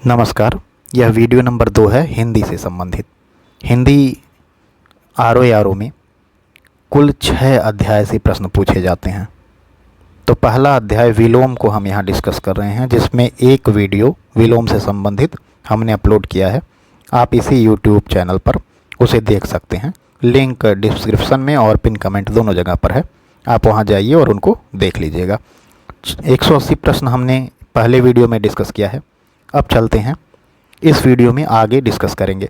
नमस्कार। यह video number 2 है हिंदी से संबंधित। हिंदी आर में कुल 6 अध्याय से प्रश्न पूछे जाते हैं। तो पहला अध्याय विलोम को हम यहाँ डिस्कस कर रहे हैं, जिसमें एक वीडियो विलोम से संबंधित हमने अपलोड किया है। आप इसी यूट्यूब चैनल पर उसे देख सकते हैं। लिंक डिस्क्रिप्शन में और पिन कमेंट दोनों जगह पर है। आप वहाँ जाइए और उनको देख लीजिएगा। 180 प्रश्न हमने पहले वीडियो में डिस्कस किया है। अब चलते हैं, इस वीडियो में आगे डिस्कस करेंगे।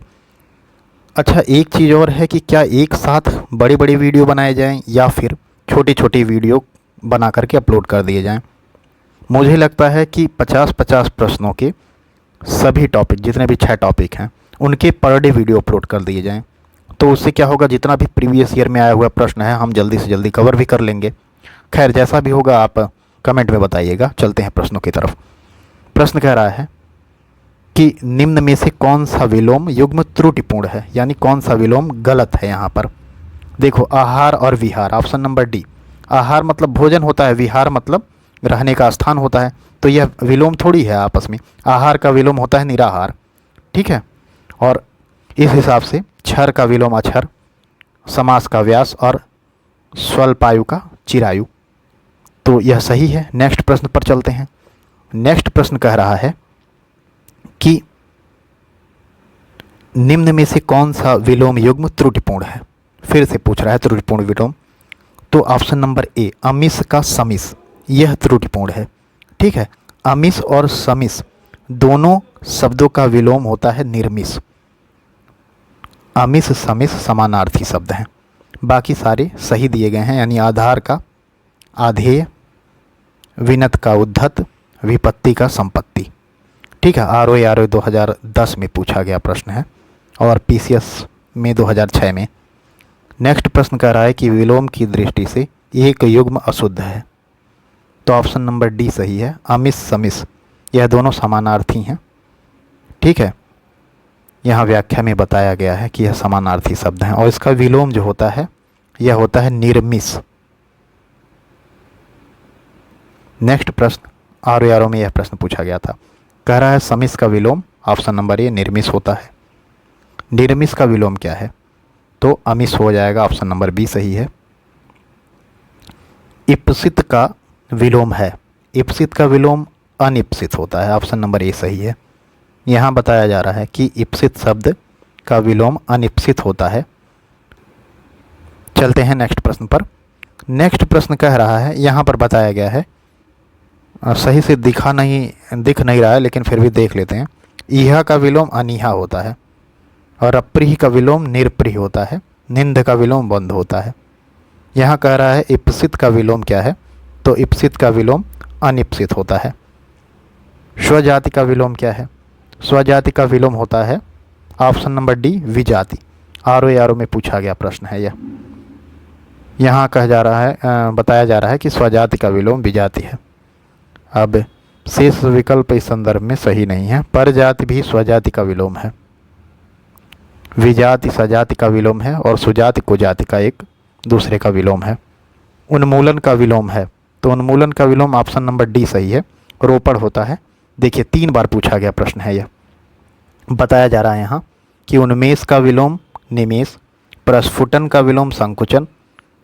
अच्छा, एक चीज़ और है कि क्या एक साथ बड़ी बड़ी वीडियो बनाए जाएं या फिर छोटी छोटी वीडियो बना करके अपलोड कर दिए जाएं। मुझे लगता है कि 50-50 प्रश्नों के सभी टॉपिक, जितने भी 6 टॉपिक हैं, उनके पर डे वीडियो अपलोड कर दिए जाएं। तो उससे क्या होगा, जितना भी प्रीवियस ईयर में आया हुआ प्रश्न है हम जल्दी से जल्दी कवर भी कर लेंगे। खैर, जैसा भी होगा आप कमेंट में बताइएगा। चलते हैं प्रश्नों की तरफ। प्रश्न कह रहा है कि निम्न में से कौन सा विलोम युग्म त्रुटिपूर्ण है, यानी कौन सा विलोम गलत है। यहाँ पर देखो, आहार और विहार, ऑप्शन नंबर डी। आहार मतलब भोजन होता है, विहार मतलब रहने का स्थान होता है। तो यह विलोम थोड़ी है आपस में। आहार का विलोम होता है निराहार, ठीक है। और इस हिसाब से क्षर का विलोम अक्षर, समास का व्यास और स्वल्पायु का चिरायु। तो यह सही है। नेक्स्ट प्रश्न पर चलते हैं। नेक्स्ट प्रश्न कह रहा है कि निम्न में से कौन सा विलोम युग्म त्रुटिपूर्ण है। फिर से पूछ रहा है त्रुटिपूर्ण विलोम। तो ऑप्शन नंबर ए, अमिस का समिस, यह त्रुटिपूर्ण है, ठीक है। अमिस और समिस दोनों शब्दों का विलोम होता है निर्मिस। अमिस समिस समानार्थी शब्द हैं। बाकी सारे सही दिए गए हैं, यानी आधार का आधेय, विनत का उद्धत, विपत्ति का संपत्ति, ठीक है। आर 2010 में पूछा गया प्रश्न है और पीसीएस में 2006 में। नेक्स्ट प्रश्न कह रहा है कि विलोम की दृष्टि से एक युग्म अशुद्ध है। तो ऑप्शन नंबर डी सही है, अमिस समिस, यह दोनों समानार्थी हैं, ठीक है। यहाँ व्याख्या में बताया गया है कि यह समानार्थी शब्द हैं और इसका विलोम जो होता है यह होता है निर्मिस। नेक्स्ट प्रश्न आर में यह प्रश्न पूछा गया था। कह रहा है समिस का विलोम, ऑप्शन नंबर ए, निर्मिस होता है। निर्मिस का विलोम क्या है, तो अमिस हो जाएगा, ऑप्शन नंबर बी सही है। इप्सित का विलोम है। इप्सित का विलोम अनिप्सित होता है, ऑप्शन नंबर ए सही है। यहाँ बताया जा रहा है कि इप्सित शब्द का विलोम अनिप्सित होता है। चलते हैं नेक्स्ट प्रश्न पर। नेक्स्ट प्रश्न कह रहा है, यहाँ पर बताया गया है, सही से दिख नहीं रहा है, लेकिन फिर भी देख लेते हैं। इहा का विलोम अनिहा होता है और अप्रिय का विलोम निरप्रिय होता है। निंद का विलोम बंद होता है। यहाँ कह रहा है इप्सित का विलोम क्या है, तो इप्सित का विलोम अनिप्सित होता है। स्वजाति का विलोम क्या है, स्वजाति का विलोम होता है ऑप्शन नंबर डी, विजाति। आर में पूछा गया प्रश्न है यह। यहाँ बताया जा रहा है कि स्वजाति का विलोम विजाति है। अब शेष विकल्प इस संदर्भ में सही नहीं है। परजाति भी स्वजाति का विलोम है, विजाति सजाति का विलोम है और सुजाति कुजाति का एक दूसरे का विलोम है। उन्मूलन का विलोम है, तो उन्मूलन का विलोम ऑप्शन नंबर डी सही है, रोपण होता है। देखिए 3 बार पूछा गया प्रश्न है यह। बताया जा रहा है यहाँ कि उन्मेष का विलोम निमेष, प्रस्फुटन का विलोम संकुचन,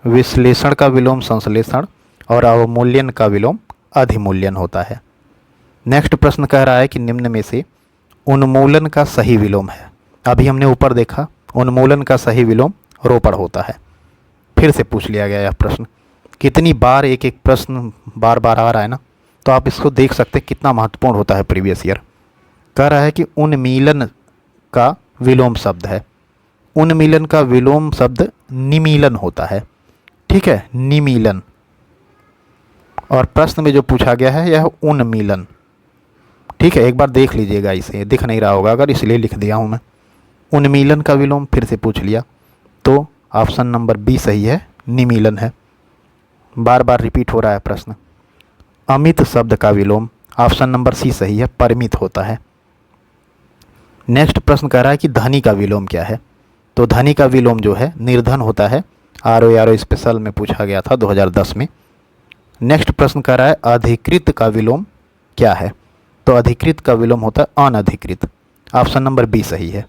विश्लेषण का विलोम संश्लेषण और अवमूल्यन का विलोम अधिमूल्यन होता है। नेक्स्ट प्रश्न कह रहा है कि निम्न में से उन्मूलन का सही विलोम है। अभी हमने ऊपर देखा, उन्मूलन का सही विलोम रोपण होता है। फिर से पूछ लिया गया यह प्रश्न। कितनी बार एक एक प्रश्न बार बार आ रहा है ना, तो आप इसको देख सकते हैं कितना महत्वपूर्ण होता है प्रीवियस ईयर। कह रहा है कि उन्मीलन का विलोम शब्द है। उन्मीलन का विलोम शब्द निमीलन होता है, ठीक है, निमीलन। और प्रश्न में जो पूछा गया है यह उन्मीलन, ठीक है। एक बार देख लीजिएगा, इसे दिख नहीं रहा होगा अगर, इसलिए लिख दिया हूँ मैं। उन्मीलन का विलोम फिर से पूछ लिया, तो ऑप्शन नंबर बी सही है, निमीलन है। बार बार रिपीट हो रहा है प्रश्न। अमित शब्द का विलोम, ऑप्शन नंबर सी सही है, परिमित होता है। नेक्स्ट प्रश्न कह रहा है कि धनी का विलोम क्या है, तो धनी का विलोम जो है निर्धन होता है। आर स्पेशल में पूछा गया था 2010 में। नेक्स्ट प्रश्न कह रहा है अधिकृत का विलोम क्या है, तो अधिकृत का विलोम होता है अनधिकृत। ऑप्शन नंबर बी सही है।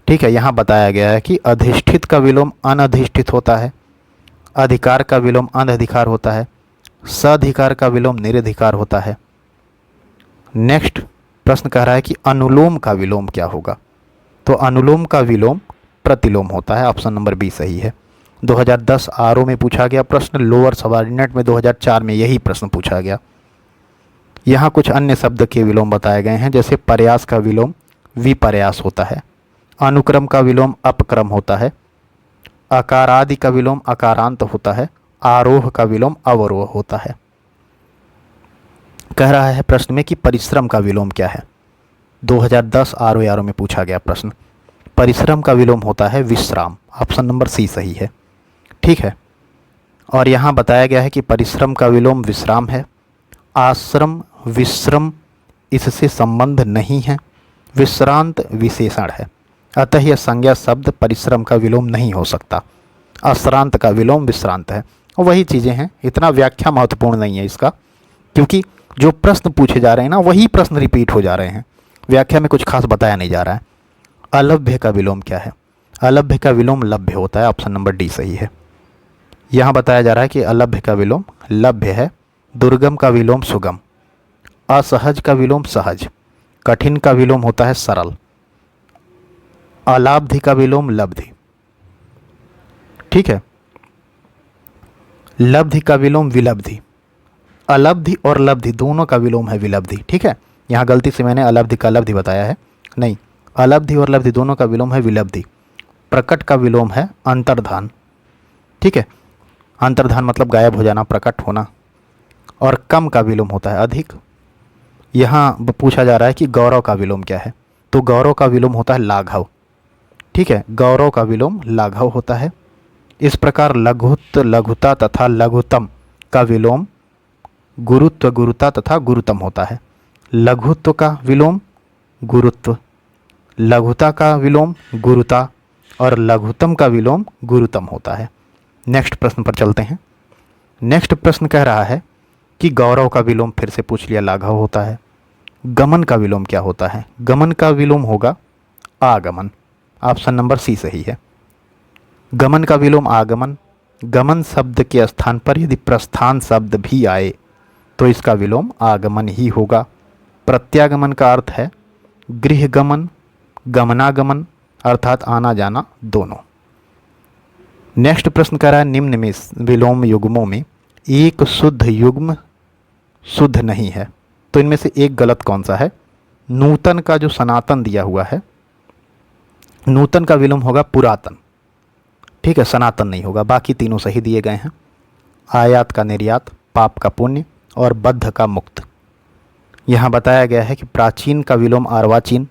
ठीक है, यहाँ बताया गया है कि अधिष्ठित का विलोम अनधिष्ठित होता है, अधिकार का विलोम अनधिकार होता है, सधिकार का विलोम निरधिकार होता है। नेक्स्ट प्रश्न कह रहा है कि अनुलोम का विलोम क्या होगा? तो अनुलोम का विलोम प्रतिलोम होता है। ऑप्शन नंबर बी सही है। 2010 आरओ में पूछा गया प्रश्न, लोअर सबऑर्डिनेट में 2004 में यही प्रश्न पूछा गया। यहाँ कुछ अन्य शब्द के विलोम बताए गए हैं, जैसे प्रयास का विलोम विपर्यास होता है, अनुक्रम का विलोम अपक्रम होता है, अकारादि का विलोम अकारांत होता है, आरोह का विलोम अवरोह होता है। कह रहा है प्रश्न में कि परिश्रम का विलोम क्या है? 2010 आरओ में पूछा गया प्रश्न। परिश्रम का विलोम होता है विश्राम। ऑप्शन नंबर सी सही है। ठीक है, और यहाँ बताया गया है कि परिश्रम का विलोम विश्राम है। आश्रम विश्रम इससे संबंध नहीं है, विश्रांत विशेषण है, अतः यह संज्ञा शब्द परिश्रम का विलोम नहीं हो सकता। अश्रांत का विलोम विश्रांत है। वही चीज़ें हैं, इतना व्याख्या महत्वपूर्ण नहीं है इसका, क्योंकि जो प्रश्न पूछे जा रहे हैं ना वही प्रश्न रिपीट हो जा रहे हैं, व्याख्या में कुछ खास बताया नहीं जा रहा है। अलभ्य का विलोम क्या है? अलभ्य का विलोम लभ्य होता है। ऑप्शन नंबर डी सही है। यहाँ बताया जा रहा है कि अलभ्य का विलोम लभ्य है। दुर्गम का विलोम सुगम, असहज का विलोम सहज, कठिन का विलोम होता है सरल, अलाब्धि का विलोम लब्धि। ठीक है, लब्धि का विलोम विलब्धि, अलब्धि और लब्धि दोनों का विलोम है विलब्धि। ठीक है, यहाँ गलती से मैंने अलब्धि का लब्धि बताया है, नहीं, अलब्धि और लब्धि दोनों का विलोम है विलब्धि। प्रकट का विलोम है अंतर्धान। ठीक है, अंतर्धान मतलब गायब हो जाना, प्रकट होना। और कम का विलोम होता है अधिक। यहाँ पूछा जा रहा है कि गौरव का विलोम क्या है? तो गौरव का विलोम होता है लाघव। ठीक है, गौरव का विलोम लाघव होता है। इस प्रकार लघुत्त लघुता तथा लघुतम का विलोम गुरुत्व गुरुता तथा गुरुतम होता है। लघुत्व का विलोम गुरुत्व, लघुता का विलोम गुरुता और लघुतम का विलोम गुरुतम होता है। नेक्स्ट प्रश्न पर चलते हैं। नेक्स्ट प्रश्न कह रहा है कि गौरव का विलोम फिर से पूछ लिया लाघव होता है। गमन का विलोम क्या होता है? गमन का विलोम होगा आगमन। ऑप्शन नंबर सी सही है। गमन का विलोम आगमन। गमन शब्द के स्थान पर यदि प्रस्थान शब्द भी आए तो इसका विलोम आगमन ही होगा। प्रत्यागमन का अर्थ है गृहगमन, गमनागमन अर्थात आना जाना दोनों। नेक्स्ट प्रश्न कह रहा है निम्न में विलोम युग्मों में एक शुद्ध युग्म शुद्ध नहीं है, तो इनमें से एक गलत कौन सा है? नूतन का जो सनातन दिया हुआ है, नूतन का विलोम होगा पुरातन। ठीक है, सनातन नहीं होगा, बाकी तीनों सही दिए गए हैं। आयात का निर्यात, पाप का पुण्य और बद्ध का मुक्त। यहाँ बताया गया है कि प्राचीन का विलोम अर्वाचीन,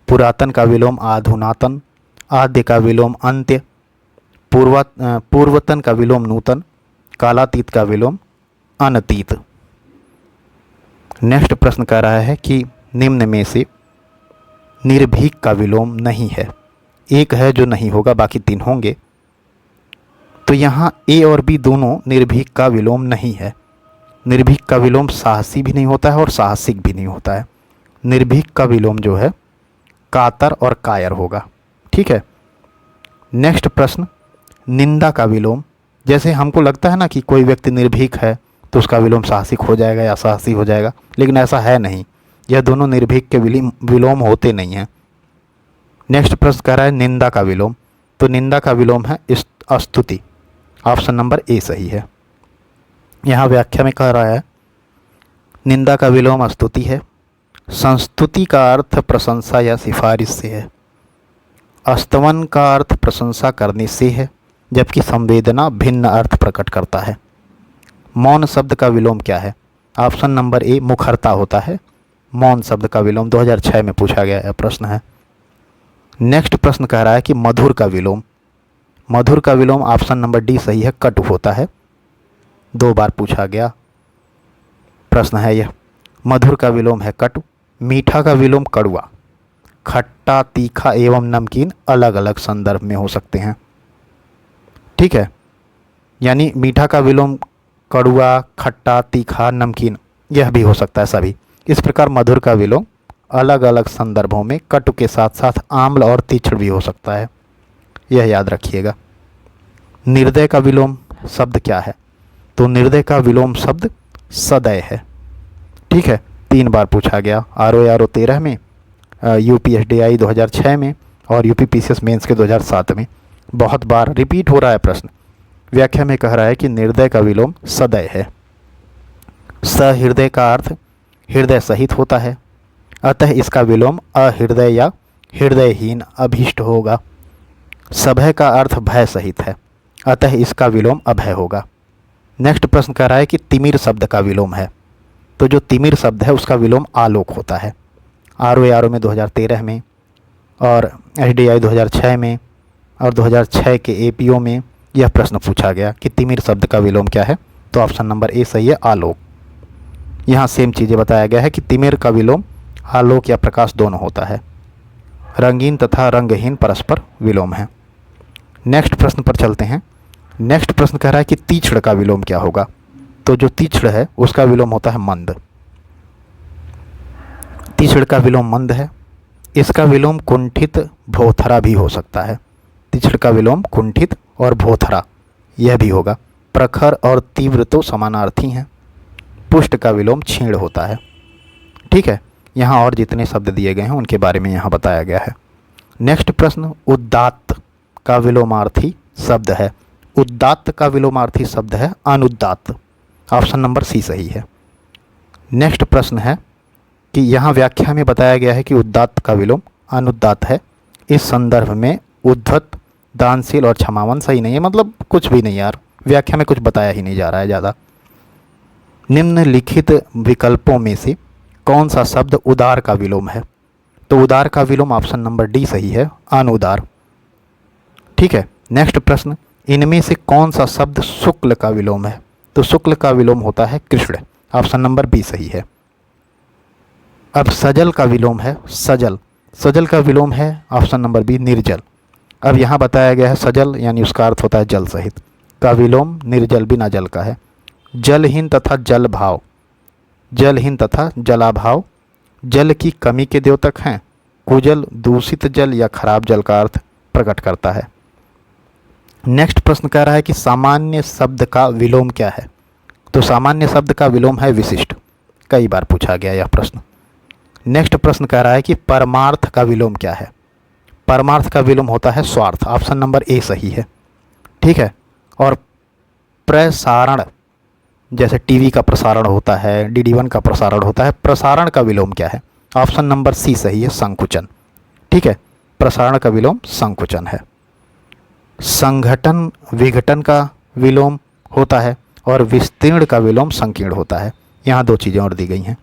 पुरातन का विलोम आधुनातन, आद्य का विलोम अंत्य, पूर्वतन का विलोम नूतन, कालातीत का विलोम अनतीत। नेक्स्ट प्रश्न कह रहा है कि निम्न में से निर्भीक का विलोम नहीं है। एक है जो नहीं होगा, बाकी तीन होंगे। तो यहाँ ए और बी दोनों निर्भीक का विलोम नहीं है। निर्भीक का विलोम साहसी भी नहीं होता है और साहसिक भी नहीं होता है। निर्भीक का विलोम जो है कातर और कायर होगा। ठीक है, नेक्स्ट प्रश्न निंदा का विलोम। जैसे हमको लगता है ना कि कोई व्यक्ति निर्भीक है तो उसका विलोम साहसिक हो जाएगा या साहसी हो जाएगा, लेकिन ऐसा है नहीं। यह दोनों निर्भीक के विलोम होते नहीं हैं। नेक्स्ट प्रश्न कह रहा है निंदा का विलोम। तो निंदा का विलोम है स्तुति। ऑप्शन नंबर ए सही है। यहाँ व्याख्या में कह रहा है निंदा का विलोम स्तुति है। संस्तुति का अर्थ प्रशंसा या सिफारिश से है। स्तवन का अर्थ प्रशंसा करने से है, जबकि संवेदना भिन्न अर्थ प्रकट करता है। मौन शब्द का विलोम क्या है? ऑप्शन नंबर ए मुखरता होता है। मौन शब्द का विलोम 2006 में पूछा गया यह प्रश्न है। नेक्स्ट प्रश्न कह रहा है कि मधुर का विलोम। मधुर का विलोम ऑप्शन नंबर डी सही है, कटु होता है। 2 बार पूछा गया प्रश्न है यह। मधुर का विलोम है कटु। मीठा का विलोम कड़वा। खट्टा, तीखा एवं नमकीन अलग अलग संदर्भ में हो सकते हैं। ठीक है, यानी मीठा का विलोम कड़वा, खट्टा, तीखा, नमकीन, यह भी हो सकता है सभी। इस प्रकार मधुर का विलोम अलग अलग संदर्भों में कटु के साथ साथ आम्ल और तीक्ष्ण भी हो सकता है, यह याद रखिएगा। निर्दय का विलोम शब्द क्या है? तो निर्दय का विलोम शब्द सदय है। ठीक है, 3 बार पूछा गया, ROARO 13 में, UPSDI 2006 में और UPPCS मेंस के 2007 में। बहुत बार रिपीट हो रहा है प्रश्न। व्याख्या में कह रहा है कि निर्दय का विलोम सदय है। सहृदय का अर्थ हृदय सहित होता है, अतः इसका विलोम अहृदय या हृदयहीन अभीष्ट होगा। सभय का अर्थ भय सहित है, अतः इसका विलोम अभय होगा। नेक्स्ट प्रश्न कह रहा है कि तिमिर शब्द का विलोम है, तो जो तिमिर शब्द है उसका विलोम आलोक होता है। ROARO में 2013 में और SDI 2006 में और 2006 के APO में यह प्रश्न पूछा गया कि तिमिर शब्द का विलोम क्या है, तो ऑप्शन नंबर ए सही है, आलोक। यहाँ सेम चीज़ें बताया गया है कि तिमिर का विलोम आलोक या प्रकाश दोनों होता है। रंगीन तथा रंगहीन परस्पर विलोम है। नेक्स्ट प्रश्न पर चलते हैं। नेक्स्ट प्रश्न कह रहा है कि तीक्ष्ण का विलोम क्या होगा, तो जो तीक्ष्ण है उसका विलोम होता है मंद। तीक्ष्ण का विलोम मंद है। इसका विलोम कुंठित भोथरा भी हो सकता है। तीक्ष्ण का विलोम कुंठित और भोथरा यह भी होगा। प्रखर और तीव्र तो समानार्थी हैं। पुष्ट का विलोम क्षीण होता है। ठीक है, यहाँ और जितने शब्द दिए गए हैं उनके बारे में यहाँ बताया गया है। नेक्स्ट प्रश्न, उदात्त का विलोमार्थी शब्द है। उदात्त का विलोमार्थी शब्द है अनुदात्त। ऑप्शन नंबर सी सही है। नेक्स्ट प्रश्न है कि यहाँ व्याख्या में बताया गया है कि उदात्त का विलोम अनुदात्त है। इस संदर्भ में उद्धत, दानशील और क्षमावन सही नहीं है, मतलब कुछ भी नहीं यार, व्याख्या में कुछ बताया ही नहीं जा रहा है ज़्यादा। निम्नलिखित विकल्पों में से कौन सा शब्द उदार का विलोम है, तो उदार का विलोम ऑप्शन नंबर डी सही है, अनुदार। ठीक है, नेक्स्ट प्रश्न, इनमें से कौन सा शब्द शुक्ल का विलोम है, तो शुक्ल का विलोम होता है कृष्ण। ऑप्शन नंबर बी सही है। अब सजल का विलोम है सजल। सजल का विलोम है ऑप्शन नंबर बी निर्जल। अब यहाँ बताया गया है सजल यानी उसका अर्थ होता है जल सहित, का विलोम निर्जल बिना जल का है। जलहीन तथा जल भाव, जलहीन तथा जलाभाव जल की कमी के द्योतक हैं। कुजल दूषित जल या खराब जल का अर्थ प्रकट करता है। नेक्स्ट प्रश्न कह रहा है कि सामान्य शब्द का विलोम क्या है, तो सामान्य शब्द का विलोम है विशिष्ट। कई बार पूछा गया यह प्रश्न। नेक्स्ट प्रश्न कह रहा है कि परमार्थ का विलोम क्या है, परमार्थ का विलोम होता है स्वार्थ। ऑप्शन नंबर ए सही है। ठीक है, और प्रसारण, जैसे टीवी का प्रसारण होता है, DD1 का प्रसारण होता है, प्रसारण का विलोम क्या है, ऑप्शन नंबर सी सही है, संकुचन। ठीक है, प्रसारण का विलोम संकुचन है। संघटन विघटन का विलोम होता है और विस्तीर्ण का विलोम संकीर्ण होता है। यहाँ 2 चीज़ें और दी गई हैं।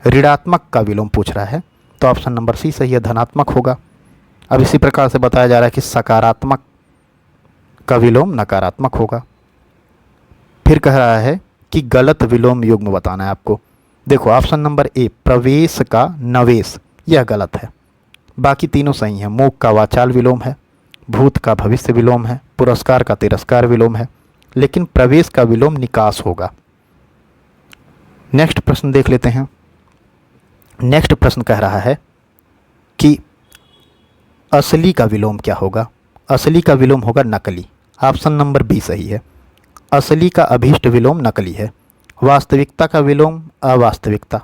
ऋणात्मक का विलोम पूछ रहा है, तो ऑप्शन नंबर सी सही है, धनात्मक होगा। अब इसी प्रकार से बताया जा रहा है कि सकारात्मक का विलोम नकारात्मक होगा। फिर कह रहा है कि गलत विलोम युग्म बताना है आपको। देखो ऑप्शन नंबर ए प्रवेश का नवेश, यह गलत है। बाकी तीनों सही हैं। मूक का वाचाल विलोम है, भूत का भविष्य विलोम है, पुरस्कार का तिरस्कार विलोम है, लेकिन प्रवेश का विलोम निकास होगा। नेक्स्ट प्रश्न देख लेते हैं। नेक्स्ट प्रश्न कह रहा है कि असली का विलोम क्या होगा, असली का विलोम होगा नकली। ऑप्शन नंबर बी सही है। असली का अभीष्ट विलोम नकली है। वास्तविकता का विलोम अवास्तविकता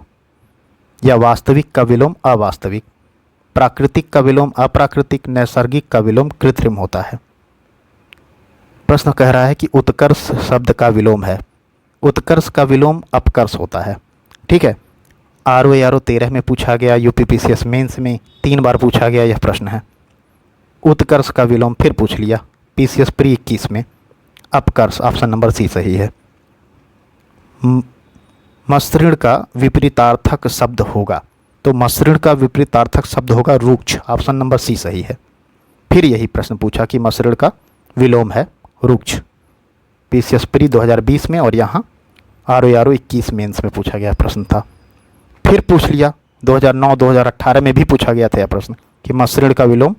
या वास्तविक का विलोम अवास्तविक। प्राकृतिक का विलोम अप्राकृतिक, नैसर्गिक का विलोम कृत्रिम होता है। प्रश्न कह रहा है कि उत्कर्ष शब्द का विलोम है, उत्कर्ष का विलोम अपकर्ष होता है। ठीक है, ROARO 13 में पूछा गया, UPPCS मेंस में 3 बार पूछा गया यह प्रश्न है। उत्कर्ष का विलोम फिर पूछ लिया PCS प्री 21 में, अपकर्ष। ऑप्शन नंबर सी सही है। मसृण का विपरीतार्थक शब्द होगा, तो मसृण का विपरीतार्थक शब्द होगा रुक्ष। ऑप्शन नंबर सी सही है। फिर यही प्रश्न पूछा कि मसृण का विलोम है रुक्ष, PCS प्री 2020 में, और यहाँ ROARO 21 मेंस में पूछा गया प्रश्न था। फिर पूछ लिया 2009-2018 में भी पूछा गया था यह प्रश्न कि मसृण का विलोम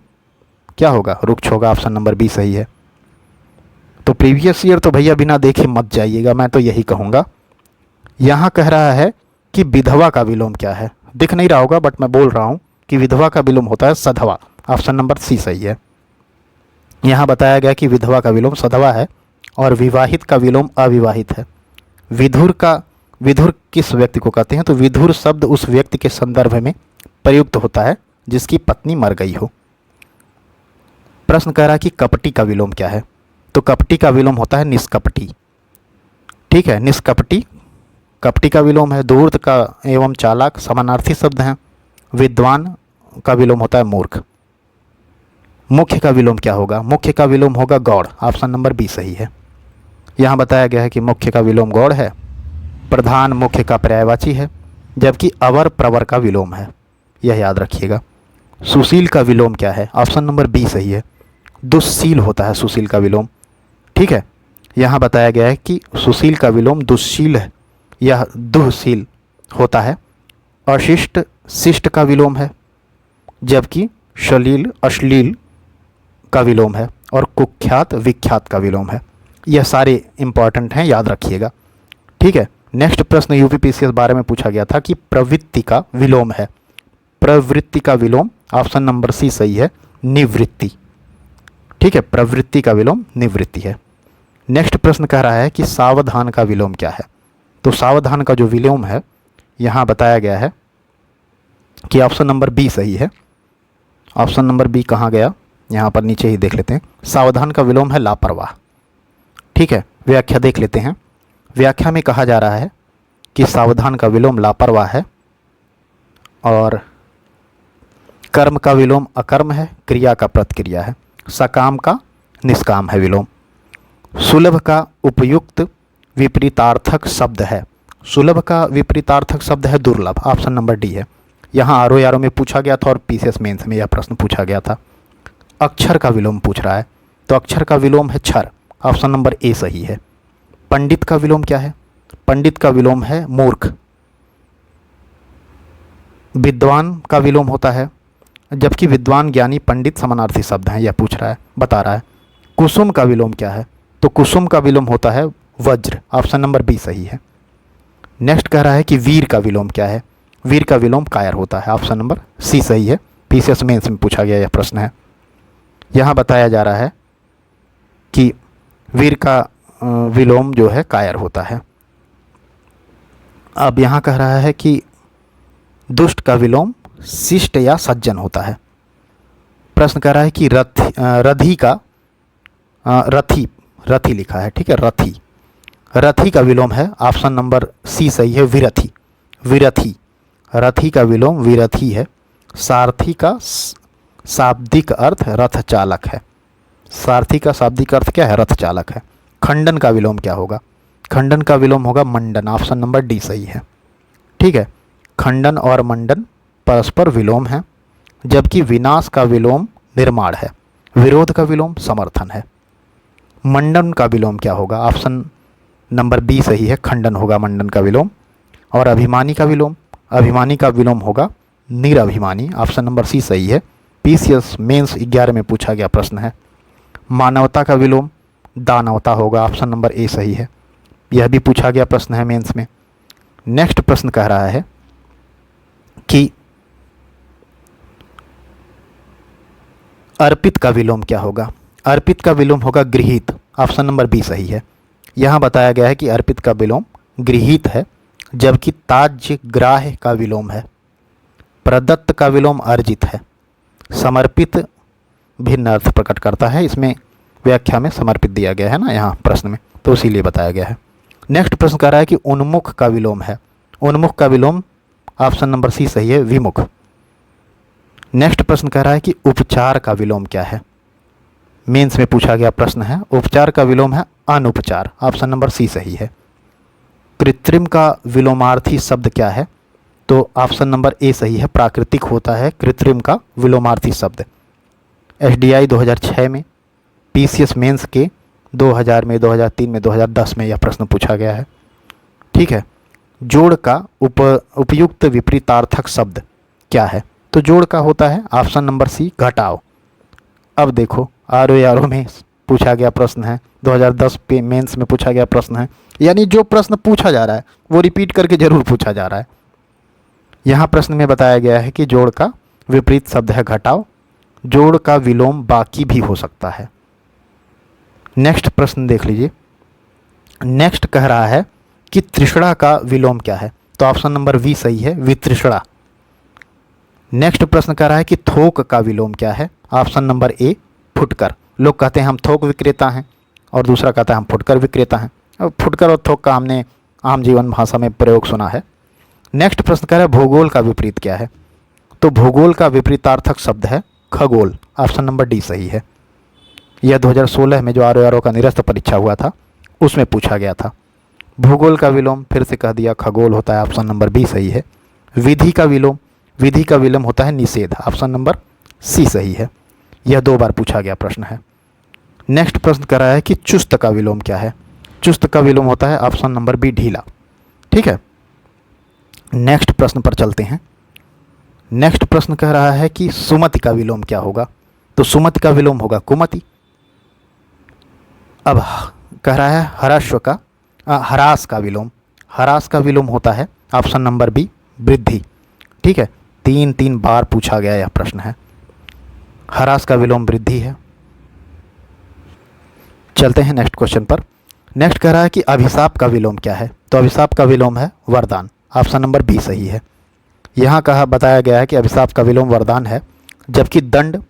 क्या होगा, रुक्ष होगा। ऑप्शन नंबर बी सही है। तो प्रीवियस ईयर तो भैया बिना देखे मत जाइएगा, मैं तो यही कहूँगा। यहाँ कह रहा है कि विधवा का विलोम क्या है। दिख नहीं रहा होगा बट मैं बोल रहा हूँ कि विधवा का विलोम होता है सधवा। ऑप्शन नंबर सी सही है। यहाँ बताया गया कि विधवा का विलोम सधवा है और विवाहित का विलोम अविवाहित है। विधुर किस व्यक्ति को कहते हैं, तो विधुर शब्द उस व्यक्ति के संदर्भ में प्रयुक्त होता है जिसकी पत्नी मर गई हो। प्रश्न कह रहा है कि कपटी का विलोम क्या है, तो कपटी का विलोम होता है निष्कपटी। ठीक है, निष्कपटी कपटी का विलोम है। धूर्त का एवं चालाक समानार्थी शब्द हैं। विद्वान का विलोम होता है मूर्ख। मुख्य का विलोम क्या होगा, मुख्य का विलोम होगा गौड़। ऑप्शन नंबर बी सही है। यहाँ बताया गया है कि मुख्य का विलोम गौड़ है। प्रधान मुख्य का पर्यायवाची है, जबकि अवर प्रवर का विलोम है, यह याद रखिएगा। सुशील का विलोम क्या है, ऑप्शन नंबर बी सही है। दुस्शील होता है सुशील का विलोम। ठीक है, यहाँ बताया गया है कि सुशील का विलोम दुस्शील है, यह दुःशील होता है। अशिष्ट शिष्ट का विलोम है, जबकि श्लील अश्लील का विलोम है। और कुख्यात विख्यात का विलोम है। यह सारे इंपॉर्टेंट हैं, याद रखिएगा। ठीक है, नेक्स्ट प्रश्न यूपीपीसीएस बारे में पूछा गया था कि प्रवृत्ति का विलोम है। प्रवृत्ति का विलोम ऑप्शन नंबर सी सही है, निवृत्ति। ठीक है, प्रवृत्ति का विलोम निवृत्ति है। नेक्स्ट प्रश्न कह रहा है कि सावधान का विलोम क्या है, तो सावधान का जो विलोम है यहाँ बताया गया है कि ऑप्शन नंबर बी सही है। ऑप्शन नंबर बी कहाँ गया, यहाँ पर नीचे ही देख लेते हैं। सावधान का विलोम है लापरवाह। ठीक है, व्याख्या देख लेते हैं। व्याख्या में कहा जा रहा है कि सावधान का विलोम लापरवाह है और कर्म का विलोम अकर्म है, क्रिया का प्रतिक्रिया है, सकाम का निष्काम है विलोम। सुलभ का उपयुक्त विपरीतार्थक शब्द है। सुलभ का विपरीतार्थक शब्द है दुर्लभ। ऑप्शन नंबर डी है। यहाँ आरओ में पूछा गया था और पीसीएस मेंस में यह प्रश्न पूछा गया था। अक्षर का विलोम पूछ रहा है, तो अक्षर का विलोम है क्षर। ऑप्शन नंबर ए सही है। पंडित का विलोम क्या है, पंडित का विलोम है मूर्ख। विद्वान का विलोम होता है, जबकि विद्वान ज्ञानी पंडित समानार्थी शब्द हैं, यह पूछ रहा है, बता रहा है। कुसुम का विलोम क्या है, तो कुसुम का विलोम होता है वज्र। ऑप्शन नंबर बी सही है। नेक्स्ट कह रहा है कि वीर का विलोम क्या है, वीर का विलोम कायर होता है। ऑप्शन नंबर सी सही है। पीसीएस मेंस में पूछा गया यह प्रश्न है। यहाँ बताया जा रहा है कि वीर का विलोम जो है कायर होता है। अब यहाँ कह रहा है कि दुष्ट का विलोम शिष्ट या सज्जन होता है। प्रश्न कह रहा है कि रथी का रथी लिखा है। ठीक है, रथी का विलोम है, ऑप्शन नंबर सी सही है, विरथी। विरथी, रथी का विलोम विरथी है। सारथी का शाब्दिक अर्थ रथ चालक है। सारथी का शाब्दिक अर्थ क्या है, रथ चालक है। खंडन का विलोम क्या होगा, खंडन का विलोम होगा मंडन। ऑप्शन नंबर डी सही है। ठीक है, खंडन और मंडन परस्पर विलोम है, जबकि विनाश का विलोम निर्माण है। विरोध का विलोम समर्थन है। मंडन का विलोम क्या होगा, ऑप्शन नंबर बी सही है, खंडन होगा मंडन का विलोम। और अभिमानी का विलोम, अभिमानी का विलोम होगा निरभिमानी। ऑप्शन नंबर सी सही है। पीसीएस मेंस 11 में पूछा गया प्रश्न है। मानवता का विलोम दानवता होगा। ऑप्शन नंबर ए सही है। यह भी पूछा गया प्रश्न है मेंस में। नेक्स्ट प्रश्न कह रहा है कि अर्पित का विलोम क्या होगा, अर्पित का विलोम होगा गृहीत। ऑप्शन नंबर बी सही है। यहाँ बताया गया है कि अर्पित का विलोम गृहीत है, जबकि ताज्य ग्राह्य का विलोम है। प्रदत्त का विलोम अर्जित है। समर्पित भिन्न अर्थ प्रकट करता है, इसमें व्याख्या में समर्पित दिया गया है ना यहाँ प्रश्न में, तो इसीलिए बताया गया है। नेक्स्ट प्रश्न कह रहा है कि उन्मुख का विलोम है। उन्मुख का विलोम ऑप्शन नंबर सी सही है, विमुख। नेक्स्ट प्रश्न कह रहा है कि उपचार का विलोम क्या है। मेंस में पूछा गया प्रश्न है। उपचार का विलोम है अनुपचार। ऑप्शन नंबर सी सही है। कृत्रिम का विलोमार्थी शब्द क्या है, तो ऑप्शन नंबर ए सही है, प्राकृतिक होता है कृत्रिम का विलोमार्थी शब्द। एसडीआई 2006 में, पीसीएस मेंस के 2000 में, 2003 में, 2010 में यह प्रश्न पूछा गया है। ठीक है, जोड़ का उपयुक्त विपरीतार्थक शब्द क्या है, तो जोड़ का होता है ऑप्शन नंबर सी घटाव। अब देखो आरओ में पूछा गया प्रश्न है, 2010 पे मेंस में पूछा गया प्रश्न है, यानी जो प्रश्न पूछा जा रहा है वो रिपीट करके जरूर पूछा जा रहा है। यहाँ प्रश्न में बताया गया है कि जोड़ का विपरीत शब्द है घटाव। जोड़ का विलोम बाकी भी हो सकता है। नेक्स्ट प्रश्न देख लीजिए। नेक्स्ट कह रहा है कि तृष्णा का विलोम क्या है, तो ऑप्शन नंबर बी सही है, वितृष्णा। नेक्स्ट प्रश्न कह रहा है कि थोक का विलोम क्या है, ऑप्शन नंबर ए फुटकर। लोग कहते हैं हम थोक विक्रेता हैं और दूसरा कहता है हम फुटकर विक्रेता हैं। अब फुटकर और थोक का हमने आम जीवन भाषा में प्रयोग सुना है। नेक्स्ट प्रश्न कह रहा है भूगोल का विपरीत क्या है, तो भूगोल का विपरीतार्थक शब्द है खगोल। ऑप्शन नंबर डी सही है। यह 2016 में जो आर का निरस्त परीक्षा हुआ था उसमें पूछा गया था। भूगोल का विलोम फिर से कह दिया खगोल होता है, ऑप्शन नंबर बी सही है। विधि का विलोम, विधि का विलोम होता है निषेध, ऑप्शन नंबर सी सही है। यह 2 बार पूछा गया प्रश्न है। नेक्स्ट प्रश्न कर रहा है कि चुस्त का विलोम क्या है, चुस्त का विलोम होता है ऑप्शन नंबर बी ढीला। ठीक है, नेक्स्ट प्रश्न पर चलते हैं। नेक्स्ट प्रश्न कह रहा है कि सुमति का विलोम क्या होगा, तो सुमति का विलोम होगा कुमति। अब कह रहा है हर्षव का ह्रास का विलोम, ह्रास का विलोम होता है ऑप्शन नंबर बी वृद्धि। ठीक है, 3 बार पूछा गया यह प्रश्न है। ह्रास का विलोम वृद्धि है। चलते हैं नेक्स्ट क्वेश्चन पर। नेक्स्ट कह रहा है कि अभिशाप का विलोम क्या है, तो अभिशाप का विलोम है वरदान, ऑप्शन नंबर बी सही है। यहाँ कहा बताया गया है कि अभिशाप का विलोम वरदान है, जबकि दंड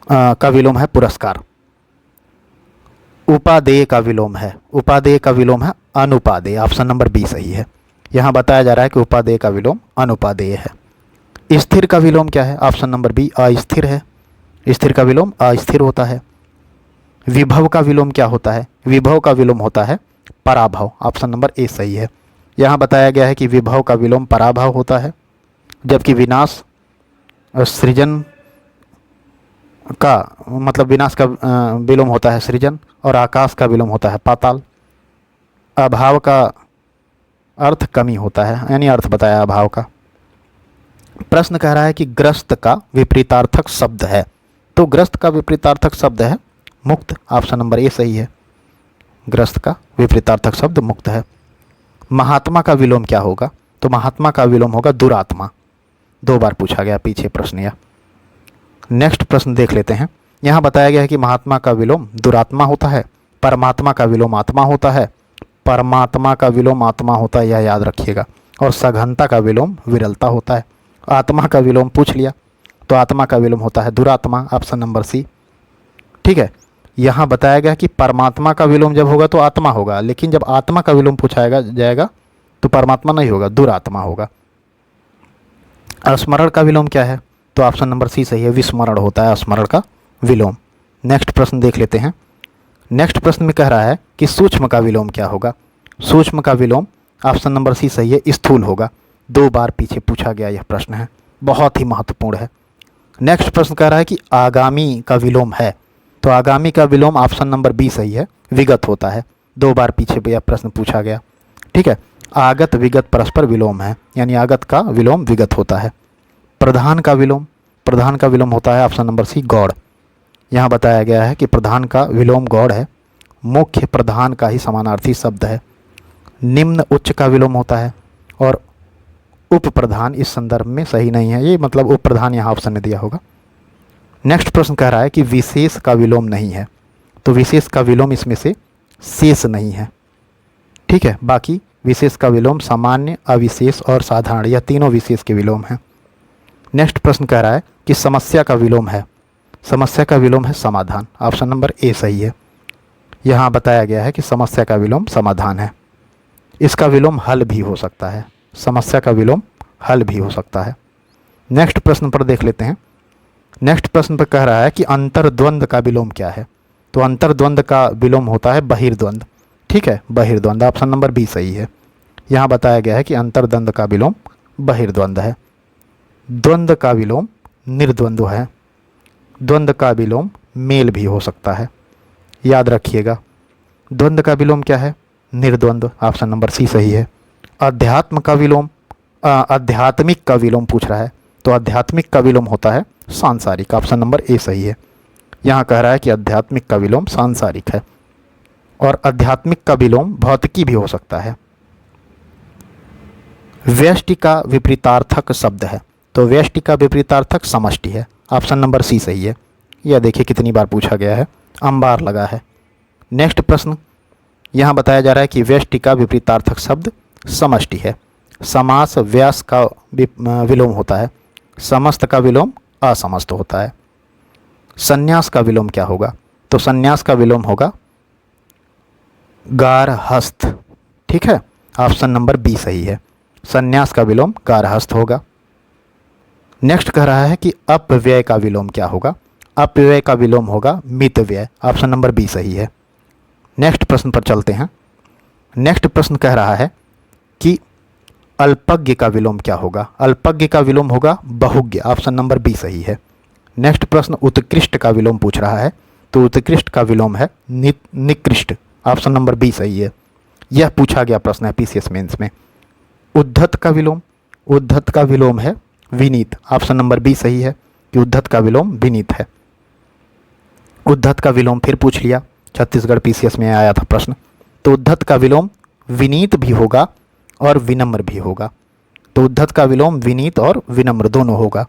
का विलोम है पुरस्कार। उपादेय का विलोम है, उपादेय का विलोम है अनुपादेय, ऑप्शन नंबर बी सही है। यहाँ बताया जा रहा है कि उपादेय का विलोम अनुपादेय है। स्थिर का विलोम क्या है, ऑप्शन नंबर बी अस्थिर है। स्थिर का विलोम अस्थिर होता है। विभव का विलोम क्या होता है, विभव का विलोम होता है पराभव, ऑप्शन नंबर ए सही है। यहाँ बताया गया है कि विभव का विलोम पराभव होता है, जबकि विनाश सृजन का मतलब विनाश का विलोम होता है सृजन, और आकाश का विलोम होता है पाताल। अभाव का अर्थ कमी होता है, यानी अर्थ बताया अभाव का। प्रश्न कह रहा है कि ग्रस्त का विपरीतार्थक शब्द है, तो ग्रस्त का विपरीतार्थक शब्द है मुक्त, ऑप्शन नंबर ए सही है। ग्रस्त का विपरीतार्थक शब्द मुक्त है। महात्मा का विलोम क्या होगा, तो महात्मा का विलोम होगा दुरात्मा। 2 बार पूछा गया पीछे प्रश्न यह। नेक्स्ट प्रश्न देख लेते हैं। यहाँ बताया गया है कि महात्मा का विलोम दुरात्मा होता है, परमात्मा का विलोम आत्मा होता है, परमात्मा का विलोम आत्मा होता है, यह याद रखिएगा। और सघनता का विलोम विरलता होता है। आत्मा का विलोम पूछ लिया, तो आत्मा का विलोम होता है दुरात्मा, ऑप्शन नंबर सी। ठीक है, यहाँ बताया गया कि परमात्मा का विलोम जब होगा तो आत्मा होगा, लेकिन जब आत्मा का विलोम पूछाएगा जाएगा तो परमात्मा नहीं होगा, दुरात्मा होगा। स्मरण का विलोम क्या है, तो ऑप्शन नंबर सी सही है, विस्मरण होता है स्मरण का विलोम। नेक्स्ट प्रश्न देख लेते हैं। नेक्स्ट प्रश्न में कह रहा है कि सूक्ष्म का विलोम क्या होगा, सूक्ष्म का विलोम ऑप्शन नंबर सी सही है, स्थूल होगा। 2 बार पीछे पूछा गया यह प्रश्न है, बहुत ही महत्वपूर्ण है। नेक्स्ट प्रश्न कह रहा है कि आगामी का विलोम है, तो आगामी का विलोम ऑप्शन नंबर बी सही है, विगत होता है। 2 बार पीछे यह प्रश्न पूछा गया। ठीक है, आगत विगत परस्पर विलोम है, यानी आगत का विलोम विगत होता है। प्रधान का विलोम, प्रधान का विलोम होता है ऑप्शन नंबर सी गौड़। यहाँ बताया गया है कि प्रधान का विलोम गौड़ है, मुख्य प्रधान का ही समानार्थी शब्द है। निम्न उच्च का विलोम होता है, और उप प्रधान इस संदर्भ में सही नहीं है, ये मतलब उप प्रधान यहाँ ऑप्शन में दिया होगा। नेक्स्ट प्रश्न कह रहा है कि विशेष का विलोम नहीं है, तो विशेष का विलोम इसमें से शेष नहीं है। ठीक है, बाकी विशेष का विलोम सामान्य, अविशेष और साधारण, यह तीनों विशेष के विलोम हैं। नेक्स्ट प्रश्न कह रहा है कि समस्या का विलोम है, समस्या का विलोम है समाधान, ऑप्शन नंबर ए सही है। यहाँ बताया गया है कि समस्या का विलोम समाधान है। इसका विलोम हल भी हो सकता है, समस्या का विलोम हल भी हो सकता है। नेक्स्ट प्रश्न पर देख लेते हैं। नेक्स्ट प्रश्न पर कह रहा है कि अंतर्द्वंद का विलोम क्या है, तो अंतर्द्वंद का विलोम होता है बहिर्द्वंद। ठीक है, बहिर्द्वंद, ऑप्शन नंबर बी सही है। यहाँ बताया गया है कि अंतर्द्वंद का विलोम बहिर्द्वंद है। द्वंद्व का विलोम निर्द्वंद्व है। द्वंद्व का विलोम मेल भी हो सकता है, याद रखिएगा। द्वंद्व का विलोम क्या है, निर्द्वंद्व, ऑप्शन नंबर सी सही है। अध्यात्म का विलोम आध्यात्मिक का विलोम पूछ रहा है, तो आध्यात्मिक का विलोम होता है सांसारिक, ऑप्शन नंबर ए सही है। यहाँ कह रहा है कि आध्यात्मिक का विलोम सांसारिक है, और आध्यात्मिक का विलोम भौतिकी भी हो सकता है। व्यष्टि का विपरीतार्थक शब्द है, तो व्यष्टि का विपरीतार्थक समष्टि है। ऑप्शन नंबर सी सही है। यह देखिए कितनी बार पूछा गया है, अंबार लगा है। नेक्स्ट प्रश्न यहाँ बताया जा रहा है कि व्यष्टि का विपरीतार्थक शब्द समष्टि है। समास व्यास का विलोम होता है, समस्त का विलोम असमस्त होता है। संन्यास का विलोम क्या होगा, तो संन्यास का विलोम होगा गारहस्थ। ठीक है, ऑप्शन नंबर बी सही है। संन्यास का विलोम गारहस्थ होगा। नेक्स्ट कह रहा है कि अपव्यय का विलोम क्या होगा, अपव्यय का विलोम होगा मितव्यय। ऑप्शन नंबर बी सही है। नेक्स्ट प्रश्न पर चलते हैं। नेक्स्ट प्रश्न कह रहा है कि अल्पज्ञ का विलोम क्या होगा, अल्पज्ञ का विलोम होगा बहुज्ञ। ऑप्शन नंबर बी सही है। नेक्स्ट प्रश्न उत्कृष्ट का विलोम पूछ रहा है, तो उत्कृष्ट का विलोम है निकृष्ट। ऑप्शन नंबर बी सही है। यह पूछा गया प्रश्न है पीसीएस मेंस में। उद्धत का विलोम, उद्धत का विलोम है विनीत। ऑप्शन नंबर बी सही है कि उद्धत का विलोम विनीत है। उद्धत का विलोम फिर पूछ लिया, छत्तीसगढ़ पीसीएस में आया था प्रश्न। तो उद्धत का विलोम विनीत भी होगा और विनम्र भी होगा। तो उद्धत का विलोम विनीत और विनम्र दोनों होगा।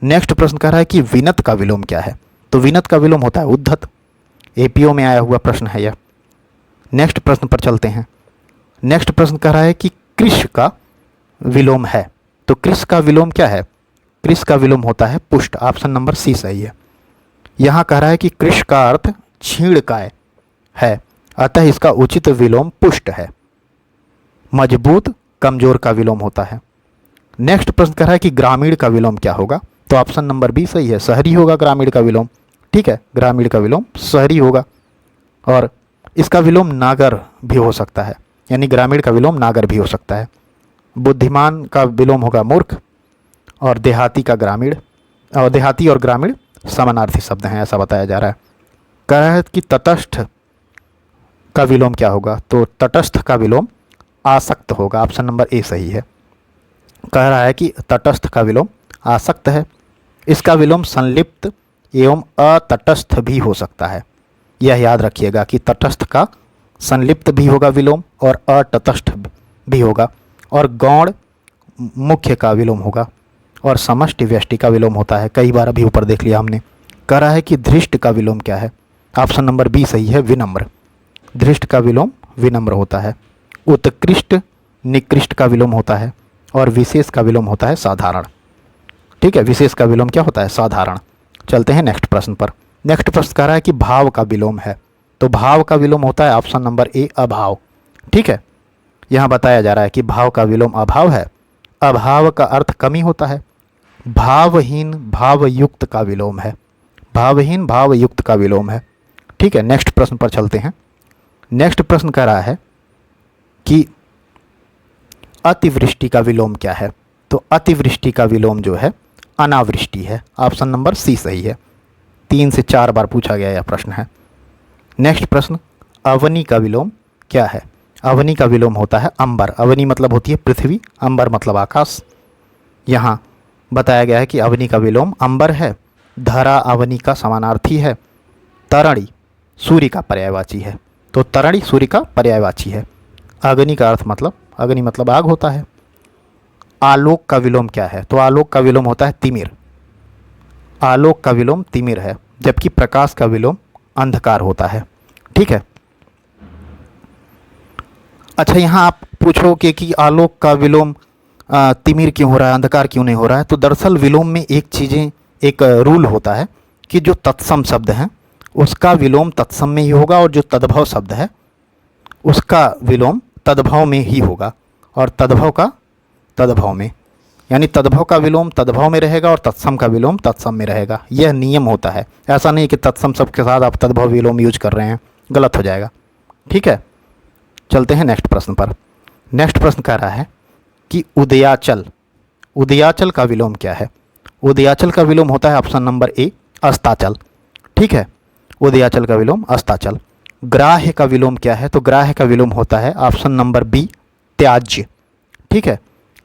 नेक्स्ट प्रश्न कह रहा है कि विनत का विलोम क्या है, तो विनत का विलोम होता है उद्धत। एपीओ में आया हुआ प्रश्न है यह। नेक्स्ट प्रश्न पर चलते हैं। नेक्स्ट प्रश्न कह रहा है कि कृश का विलोम है, तो कृश का विलोम क्या है, कृश का विलोम होता है पुष्ट। ऑप्शन नंबर सी सही है। यहाँ कह रहा है कि कृश का अर्थ क्षीणकाय है, अतः इसका उचित विलोम पुष्ट है। मजबूत कमजोर का विलोम होता है। नेक्स्ट प्रश्न कह रहा है कि ग्रामीण का विलोम क्या होगा, तो ऑप्शन नंबर बी सही है, शहरी होगा ग्रामीण का विलोम। ठीक है, ग्रामीण का विलोम शहरी होगा। और इसका विलोम नागर भी हो सकता है, यानी ग्रामीण का विलोम नागर भी हो सकता है। बुद्धिमान का विलोम होगा मूर्ख। और देहाती का ग्रामीण, और देहाती और ग्रामीण समानार्थी शब्द हैं, ऐसा बताया जा रहा है। कह रहा है कि तटस्थ का विलोम क्या होगा, तो तटस्थ का विलोम आसक्त होगा। ऑप्शन नंबर ए सही है। कह रहा है कि तटस्थ का विलोम आसक्त है। इसका विलोम संलिप्त एवं अतटस्थ भी हो सकता है। यह याद रखिएगा कि तटस्थ का संलिप्त भी होगा विलोम और अतटस्थ भी होगा। और गौण मुख्य का विलोम होगा और समष्टि व्यष्टि का विलोम होता है। कई बार अभी ऊपर देख लिया हमने। कह रहा है कि धृष्ट का विलोम क्या है, ऑप्शन नंबर बी सही है, विनम्र। धृष्ट का विलोम विनम्र होता है। उत्कृष्ट निकृष्ट का विलोम होता है और विशेष का विलोम होता है साधारण। ठीक है, विशेष का विलोम क्या होता है, साधारण। चलते हैं नेक्स्ट प्रश्न पर। नेक्स्ट प्रश्न कह रहा है कि भाव का विलोम है, तो भाव का विलोम होता है ऑप्शन नंबर ए अभाव। ठीक है, यहाँ बताया जा रहा है कि भाव का विलोम अभाव है। अभाव का अर्थ कमी होता है। भावहीन भावयुक्त का विलोम है, भावहीन भावयुक्त का विलोम है। ठीक है, नेक्स्ट प्रश्न पर चलते हैं। नेक्स्ट प्रश्न कह रहा है कि अतिवृष्टि का विलोम क्या है, तो अतिवृष्टि का विलोम जो है अनावृष्टि है। ऑप्शन नंबर सी सही है। 3 से 4 बार पूछा गया यह प्रश्न है। नेक्स्ट प्रश्न, अवनी का विलोम क्या है, अवनी का विलोम होता है अंबर। अवनी मतलब होती है पृथ्वी, अंबर मतलब आकाश। यहाँ बताया गया है कि अवनी का विलोम अंबर है। धरा अवनी का समानार्थी है। तरणी सूर्य का पर्यायवाची है, तो तरणी सूर्य का पर्यायवाची है। अग्नि का अर्थ मतलब, अग्नि मतलब आग होता है। आलोक का विलोम क्या है, तो आलोक का विलोम होता है तिमिर। आलोक का विलोम तिमिर है, जबकि प्रकाश का विलोम अंधकार होता है। ठीक है। अच्छा, यहाँ आप पूछोगे कि आलोक का विलोम तिमिर क्यों हो रहा है, अंधकार क्यों नहीं हो रहा है, तो दरअसल विलोम में एक रूल होता है कि जो तत्सम शब्द हैं उसका विलोम तत्सम में ही होगा और जो तद्भव शब्द है उसका विलोम तद्भव में ही होगा और तद्भव का तद्भव में, यानी तद्भव का विलोम तद्भव में रहेगा और तत्सम का विलोम तत्सम में रहेगा। यह नियम होता है। ऐसा नहीं कि तत्सम शब्द के साथ आप तद्भव विलोम यूज कर रहे हैं, गलत हो जाएगा। ठीक है, चलते हैं नेक्स्ट प्रश्न पर। नेक्स्ट प्रश्न कह रहा है कि उदयाचल, उदयाचल का विलोम क्या है, उदयाचल का विलोम होता है ऑप्शन नंबर ए अस्ताचल। ठीक है, उदयाचल का विलोम अस्ताचल। ग्राह्य का विलोम क्या है, तो ग्राह्य का विलोम होता है ऑप्शन नंबर बी त्याज्य। ठीक है,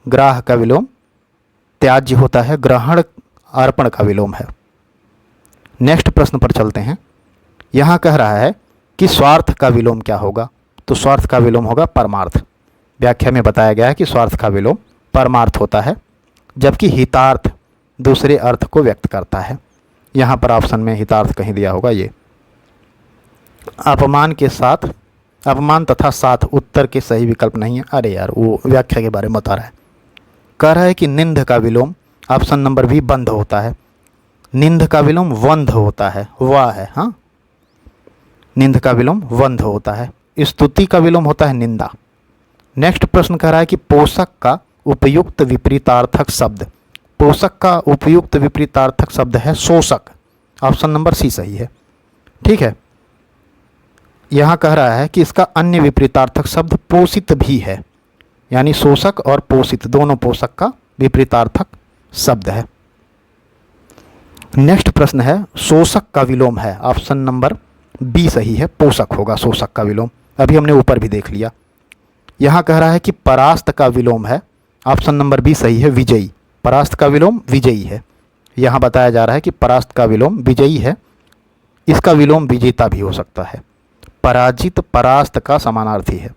ग्राह का विलोम त्याज्य होता है। ग्रहण अर्पण का विलोम है। नेक्स्ट प्रश्न पर चलते हैं। यहाँ कह रहा है कि स्वार्थ का विलोम क्या होगा, तो स्वार्थ का विलोम होगा परमार्थ। व्याख्या में बताया गया है कि स्वार्थ का विलोम परमार्थ होता है, जबकि हितार्थ दूसरे अर्थ को व्यक्त करता है। यहाँ पर ऑप्शन में हितार्थ कहीं दिया होगा, ये अपमान के साथ, अपमान तथा साथ उत्तर के सही विकल्प नहीं है। अरे यार, वो व्याख्या के बारे में बता रहा है। कह रहा है कि निंद का विलोम ऑप्शन नंबर बी बंध होता है। निंद का विलोम वंध होता है, वाह है, हाँ, निंद का विलोम वंध होता है। स्तुति का विलोम होता है निंदा। नेक्स्ट प्रश्न कह रहा है कि पोषक का उपयुक्त विपरीतार्थक शब्द, पोषक का उपयुक्त विपरीतार्थक शब्द है शोषक। ऑप्शन नंबर सी सही है। ठीक है, यहाँ कह रहा है कि इसका अन्य विपरीतार्थक शब्द पोषित भी है, यानी शोषक और पोषित दोनों पोषक का विपरीतार्थक शब्द है। नेक्स्ट प्रश्न है शोषक का विलोम है, ऑप्शन नंबर बी सही है, पोषक होगा शोषक का विलोम। अभी हमने ऊपर भी देख लिया। यहाँ कह रहा है कि परास्त का विलोम है, ऑप्शन नंबर बी सही है, विजयी। परास्त का विलोम विजयी है। यहाँ बताया जा रहा है कि परास्त का विलोम विजयी है, इसका विलोम विजेता भी हो सकता है। पराजित परास्त का समानार्थी है।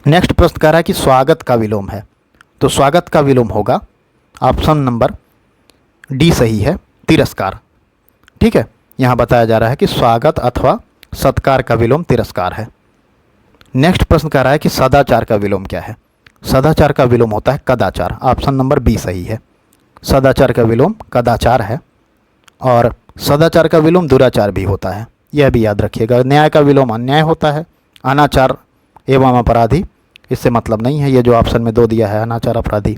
नेक्स्ट प्रश्न कह रहा है कि स्वागत का विलोम है, तो स्वागत का विलोम होगा ऑप्शन नंबर डी सही है, तिरस्कार। ठीक है, यहाँ बताया जा रहा है कि स्वागत अथवा सत्कार का विलोम तिरस्कार है। नेक्स्ट प्रश्न कह रहा है कि सदाचार का विलोम क्या है। सदाचार का विलोम होता है कदाचार। ऑप्शन नंबर बी सही है, सदाचार का विलोम कदाचार है। और सदाचार का विलोम दुराचार भी होता है, यह भी याद रखिएगा। न्याय का विलोम अन्याय होता है। अनाचार एवं अपराधी, इससे मतलब नहीं है, ये जो ऑप्शन में 2 दिया है अनाचार अपराधी।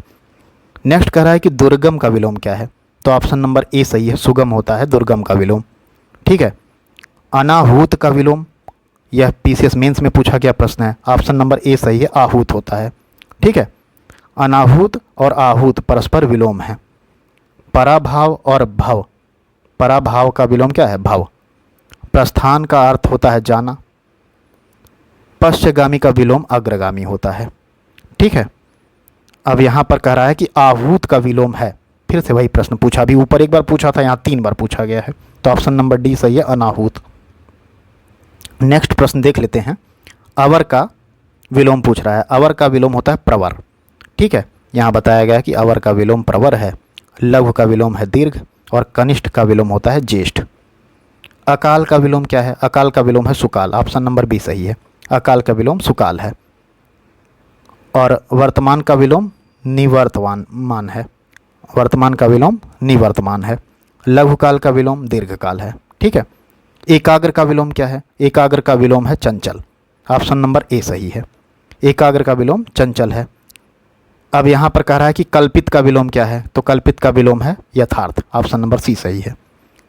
नेक्स्ट कह रहा है कि दुर्गम का विलोम क्या है, तो ऑप्शन नंबर ए सही है, सुगम होता है दुर्गम का विलोम। ठीक है, अनाहूत का विलोम, यह पीसीएस मेंस में पूछा गया प्रश्न है, ऑप्शन नंबर ए सही है, आहूत होता है। ठीक है, अनाहूत और आहूत परस्पर विलोम है। पराभाव और भव, पराभाव का विलोम क्या है, भव। प्रस्थान का अर्थ होता है जाना। पश्चगामी का विलोम अग्रगामी होता है। ठीक है, अब यहाँ पर कह रहा है कि आहूत का विलोम है, फिर से वही प्रश्न पूछा, अभी ऊपर एक बार पूछा था, यहाँ 3 बार पूछा गया है, तो ऑप्शन नंबर डी सही है, अनाहूत। नेक्स्ट प्रश्न देख लेते हैं। अवर का विलोम पूछ रहा है। अवर का विलोम होता है प्रवर। ठीक है, यहाँ बताया गया है कि अवर का विलोम प्रवर है। लघु का विलोम है दीर्घ और कनिष्ठ का विलोम होता है ज्येष्ठ। अकाल का विलोम क्या है, अकाल का विलोम है सुकाल। ऑप्शन नंबर बी सही है, अकाल का विलोम सुकाल है। और वर्तमान का विलोम निवर्तमान है, वर्तमान का विलोम निवर्तमान है। लघु काल का विलोम दीर्घकाल है। ठीक है, एकाग्र का विलोम क्या है, एकाग्र का विलोम है चंचल। ऑप्शन नंबर ए सही है, एकाग्र का विलोम चंचल है। अब यहाँ पर कह रहा है कि कल्पित का विलोम क्या है, तो कल्पित का विलोम है यथार्थ। ऑप्शन नंबर सी सही है।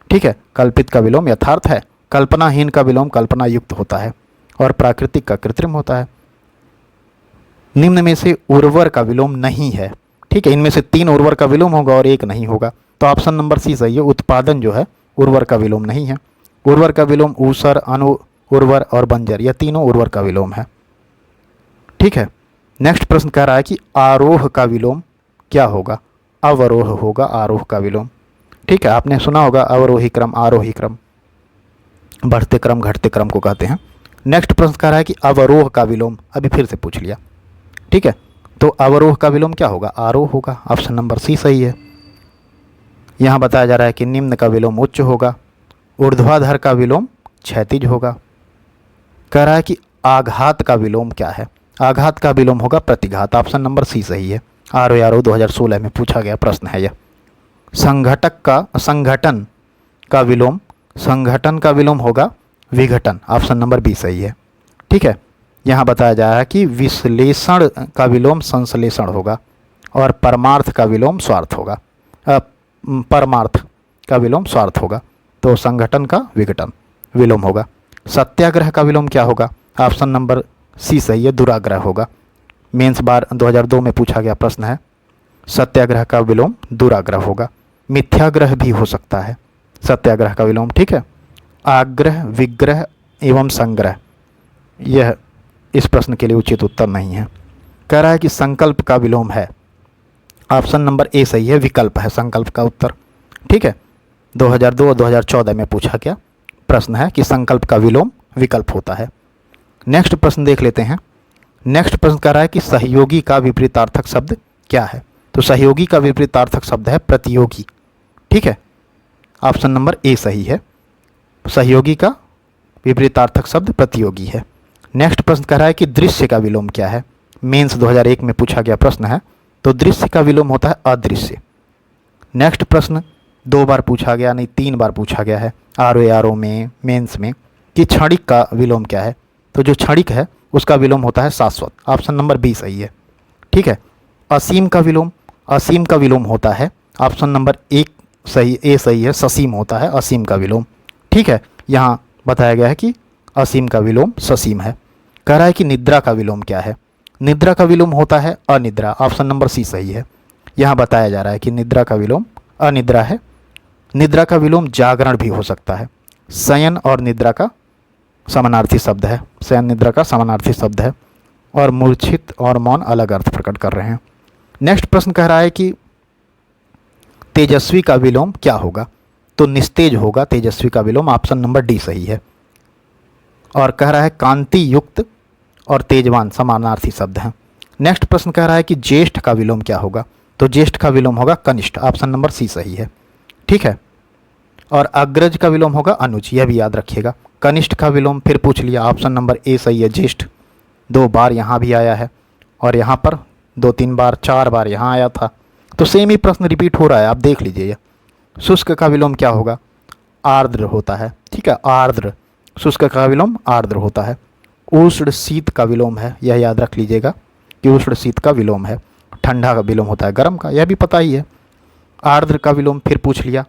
ठीक है, कल्पित का विलोम यथार्थ है। कल्पनाहीन का विलोम कल्पना युक्त होता है और प्राकृतिक का कृत्रिम होता है। निम्न में से उर्वर का विलोम नहीं है। ठीक है, इनमें से 3 उर्वर का विलोम होगा और 1 नहीं होगा, तो ऑप्शन नंबर सी सही है, उत्पादन जो है उर्वर का विलोम नहीं है। उर्वर का विलोम ऊसर, अनु उर्वर और बंजर, यह तीनों उर्वर का विलोम है। ठीक है, नेक्स्ट प्रश्न कह रहा है कि आरोह का विलोम क्या होगा, अवरोह होगा आरोह का विलोम। ठीक है, आपने सुना होगा अवरोही क्रम आरोही क्रम, बढ़ते क्रम घटते क्रम को कहते हैं। नेक्स्ट प्रश्न कह रहा है कि अवरोह का विलोम, अभी फिर से पूछ लिया। ठीक है, तो अवरोह का विलोम क्या होगा, आरोह होगा। ऑप्शन नंबर सी सही है। यहाँ बताया जा रहा है कि निम्न का विलोम उच्च होगा। ऊर्ध्वाधर का विलोम क्षैतिज होगा। कह रहा है कि आघात का विलोम क्या है, आघात का विलोम होगा प्रतिघात। ऑप्शन नंबर सी सही है, RORO 2016 में पूछा गया प्रश्न है यह। संघटन का विलोम, संघटन का विलोम होगा विघटन। ऑप्शन नंबर बी सही है। ठीक है, यहाँ बताया जा रहा है कि विश्लेषण का विलोम संश्लेषण होगा और परमार्थ का विलोम स्वार्थ होगा। परमार्थ का विलोम स्वार्थ होगा, तो संगठन का विघटन विलोम होगा। सत्याग्रह का विलोम क्या होगा, ऑप्शन नंबर सी सही है, दुराग्रह होगा। मेंस बार 2002 में पूछा गया प्रश्न है, सत्याग्रह का विलोम दुराग्रह होगा। मिथ्याग्रह भी हो सकता है सत्याग्रह का विलोम। ठीक है, आग्रह, विग्रह एवं संग्रह, यह इस प्रश्न के लिए उचित उत्तर नहीं है। कह रहा है कि संकल्प का विलोम है, ऑप्शन नंबर ए सही है, विकल्प है संकल्प का उत्तर। ठीक है, 2002 और 2014 में पूछा गया प्रश्न है कि संकल्प का विलोम विकल्प होता है। नेक्स्ट प्रश्न देख लेते हैं। नेक्स्ट प्रश्न कह रहा है कि सहयोगी का विपरीतार्थक शब्द क्या है। तो सहयोगी का विपरीतार्थक शब्द है प्रतियोगी। ठीक है, ऑप्शन नंबर ए सही है। सहयोगी का विपरीतार्थक शब्द प्रतियोगी है। नेक्स्ट प्रश्न कह रहा है कि दृश्य का विलोम क्या है। मेंस 2001 में पूछा गया प्रश्न है। तो दृश्य का विलोम होता है अदृश्य। नेक्स्ट प्रश्न 2 बार पूछा गया, नहीं 3 बार पूछा गया है RO में, मेंस में, कि क्षणिक का विलोम क्या है। तो जो क्षणिक है उसका विलोम होता है शाश्वत। ऑप्शन नंबर बी सही है। ठीक है, असीम का विलोम, असीम का विलोम होता है, ऑप्शन नंबर ए सही है, ससीम होता है असीम का विलोम। ठीक है, यहाँ बताया गया है कि असीम का विलोम ससीम है। कह रहा है कि निद्रा का विलोम क्या है। निद्रा का विलोम होता है अनिद्रा। ऑप्शन नंबर सी सही है। यहाँ बताया जा रहा है कि निद्रा का विलोम अनिद्रा है। निद्रा का विलोम जागरण भी हो सकता है। शयन और निद्रा का समानार्थी शब्द है, शयन निद्रा का समानार्थी शब्द है। और मूर्छित और मौन अलग अर्थ प्रकट कर रहे हैं। नेक्स्ट प्रश्न कह रहा है कि तेजस्वी का विलोम क्या होगा। तो निस्तेज होगा तेजस्वी का विलोम। ऑप्शन नंबर डी सही है। और कह रहा है कांति युक्त और तेजवान समानार्थी शब्द हैं। नेक्स्ट प्रश्न कह रहा है कि ज्येष्ठ का विलोम क्या होगा। तो ज्येष्ठ का विलोम होगा कनिष्ठ। ऑप्शन नंबर सी सही है। ठीक है, और अग्रज का विलोम होगा अनुज, यह भी याद रखिएगा। कनिष्ठ का विलोम फिर पूछ लिया, ऑप्शन नंबर ए सही है, ज्येष्ठ। 2 बार यहाँ भी आया है और यहाँ पर 2-3 बार, 4 बार यहाँ आया था। तो सेम ही प्रश्न रिपीट हो रहा है, आप देख लीजिए। शुष्क का विलोम क्या होगा। आर्द्र होता है। ठीक है, आर्द्र, शुष्क का विलोम आर्द्र होता है। उष्ण शीत का विलोम है, यह याद रख लीजिएगा कि उष्ण शीत का विलोम है। ठंडा का विलोम होता है गर्म का, यह भी पता ही है। आर्द्र का विलोम फिर पूछ लिया,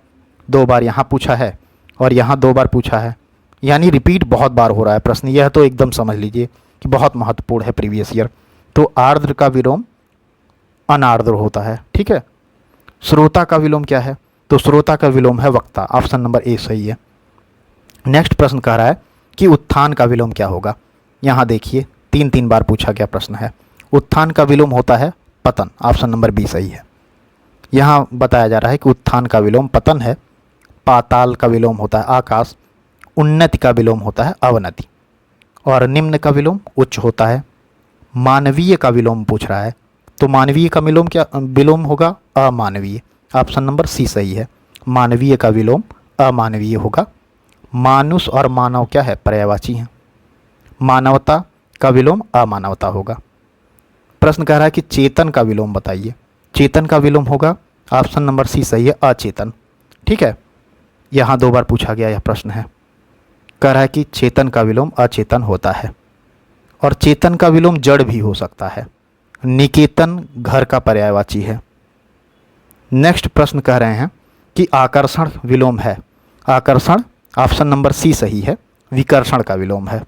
2 बार यहाँ पूछा है और यहाँ 2 बार पूछा है, यानी रिपीट बहुत बार हो रहा है प्रश्न। यह तो एकदम समझ लीजिए कि बहुत महत्वपूर्ण है प्रीवियस ईयर। तो आर्द्र का विलोम अनार्द्र होता है। ठीक है, श्रोता का विलोम क्या है। तो श्रोता का विलोम है वक्ता। ऑप्शन नंबर ए सही है। नेक्स्ट प्रश्न कह रहा है कि उत्थान का विलोम क्या होगा। यहाँ देखिए 3 बार पूछा गया प्रश्न है। उत्थान का विलोम होता है पतन। ऑप्शन नंबर बी सही है। यहाँ बताया जा रहा है कि उत्थान का विलोम पतन है। पाताल का विलोम होता है आकाश। उन्नति का विलोम होता है अवनति। और निम्न का विलोम उच्च होता है। मानवीय का विलोम पूछ रहा है। तो मानवीय का विलोम होगा अमानवीय। ऑप्शन नंबर सी सही है। मानवीय का विलोम अमानवीय होगा। मानुष और मानव क्या है, पर्यायवाची हैं। मानवता का विलोम अमानवता होगा। प्रश्न कह रहा है कि चेतन का विलोम बताइए। चेतन का विलोम होगा, ऑप्शन नंबर सी सही है, अचेतन। ठीक है, यहाँ 2 बार पूछा गया यह प्रश्न है। कह रहा है कि चेतन का विलोम अचेतन होता है। और चेतन का विलोम जड़ भी हो सकता है। निकेतन घर का पर्यायवाची है। नेक्स्ट प्रश्न कह रहे हैं कि आकर्षण विलोम है। आकर्षण ऑप्शन नंबर सी सही है, विकर्षण का विलोम है।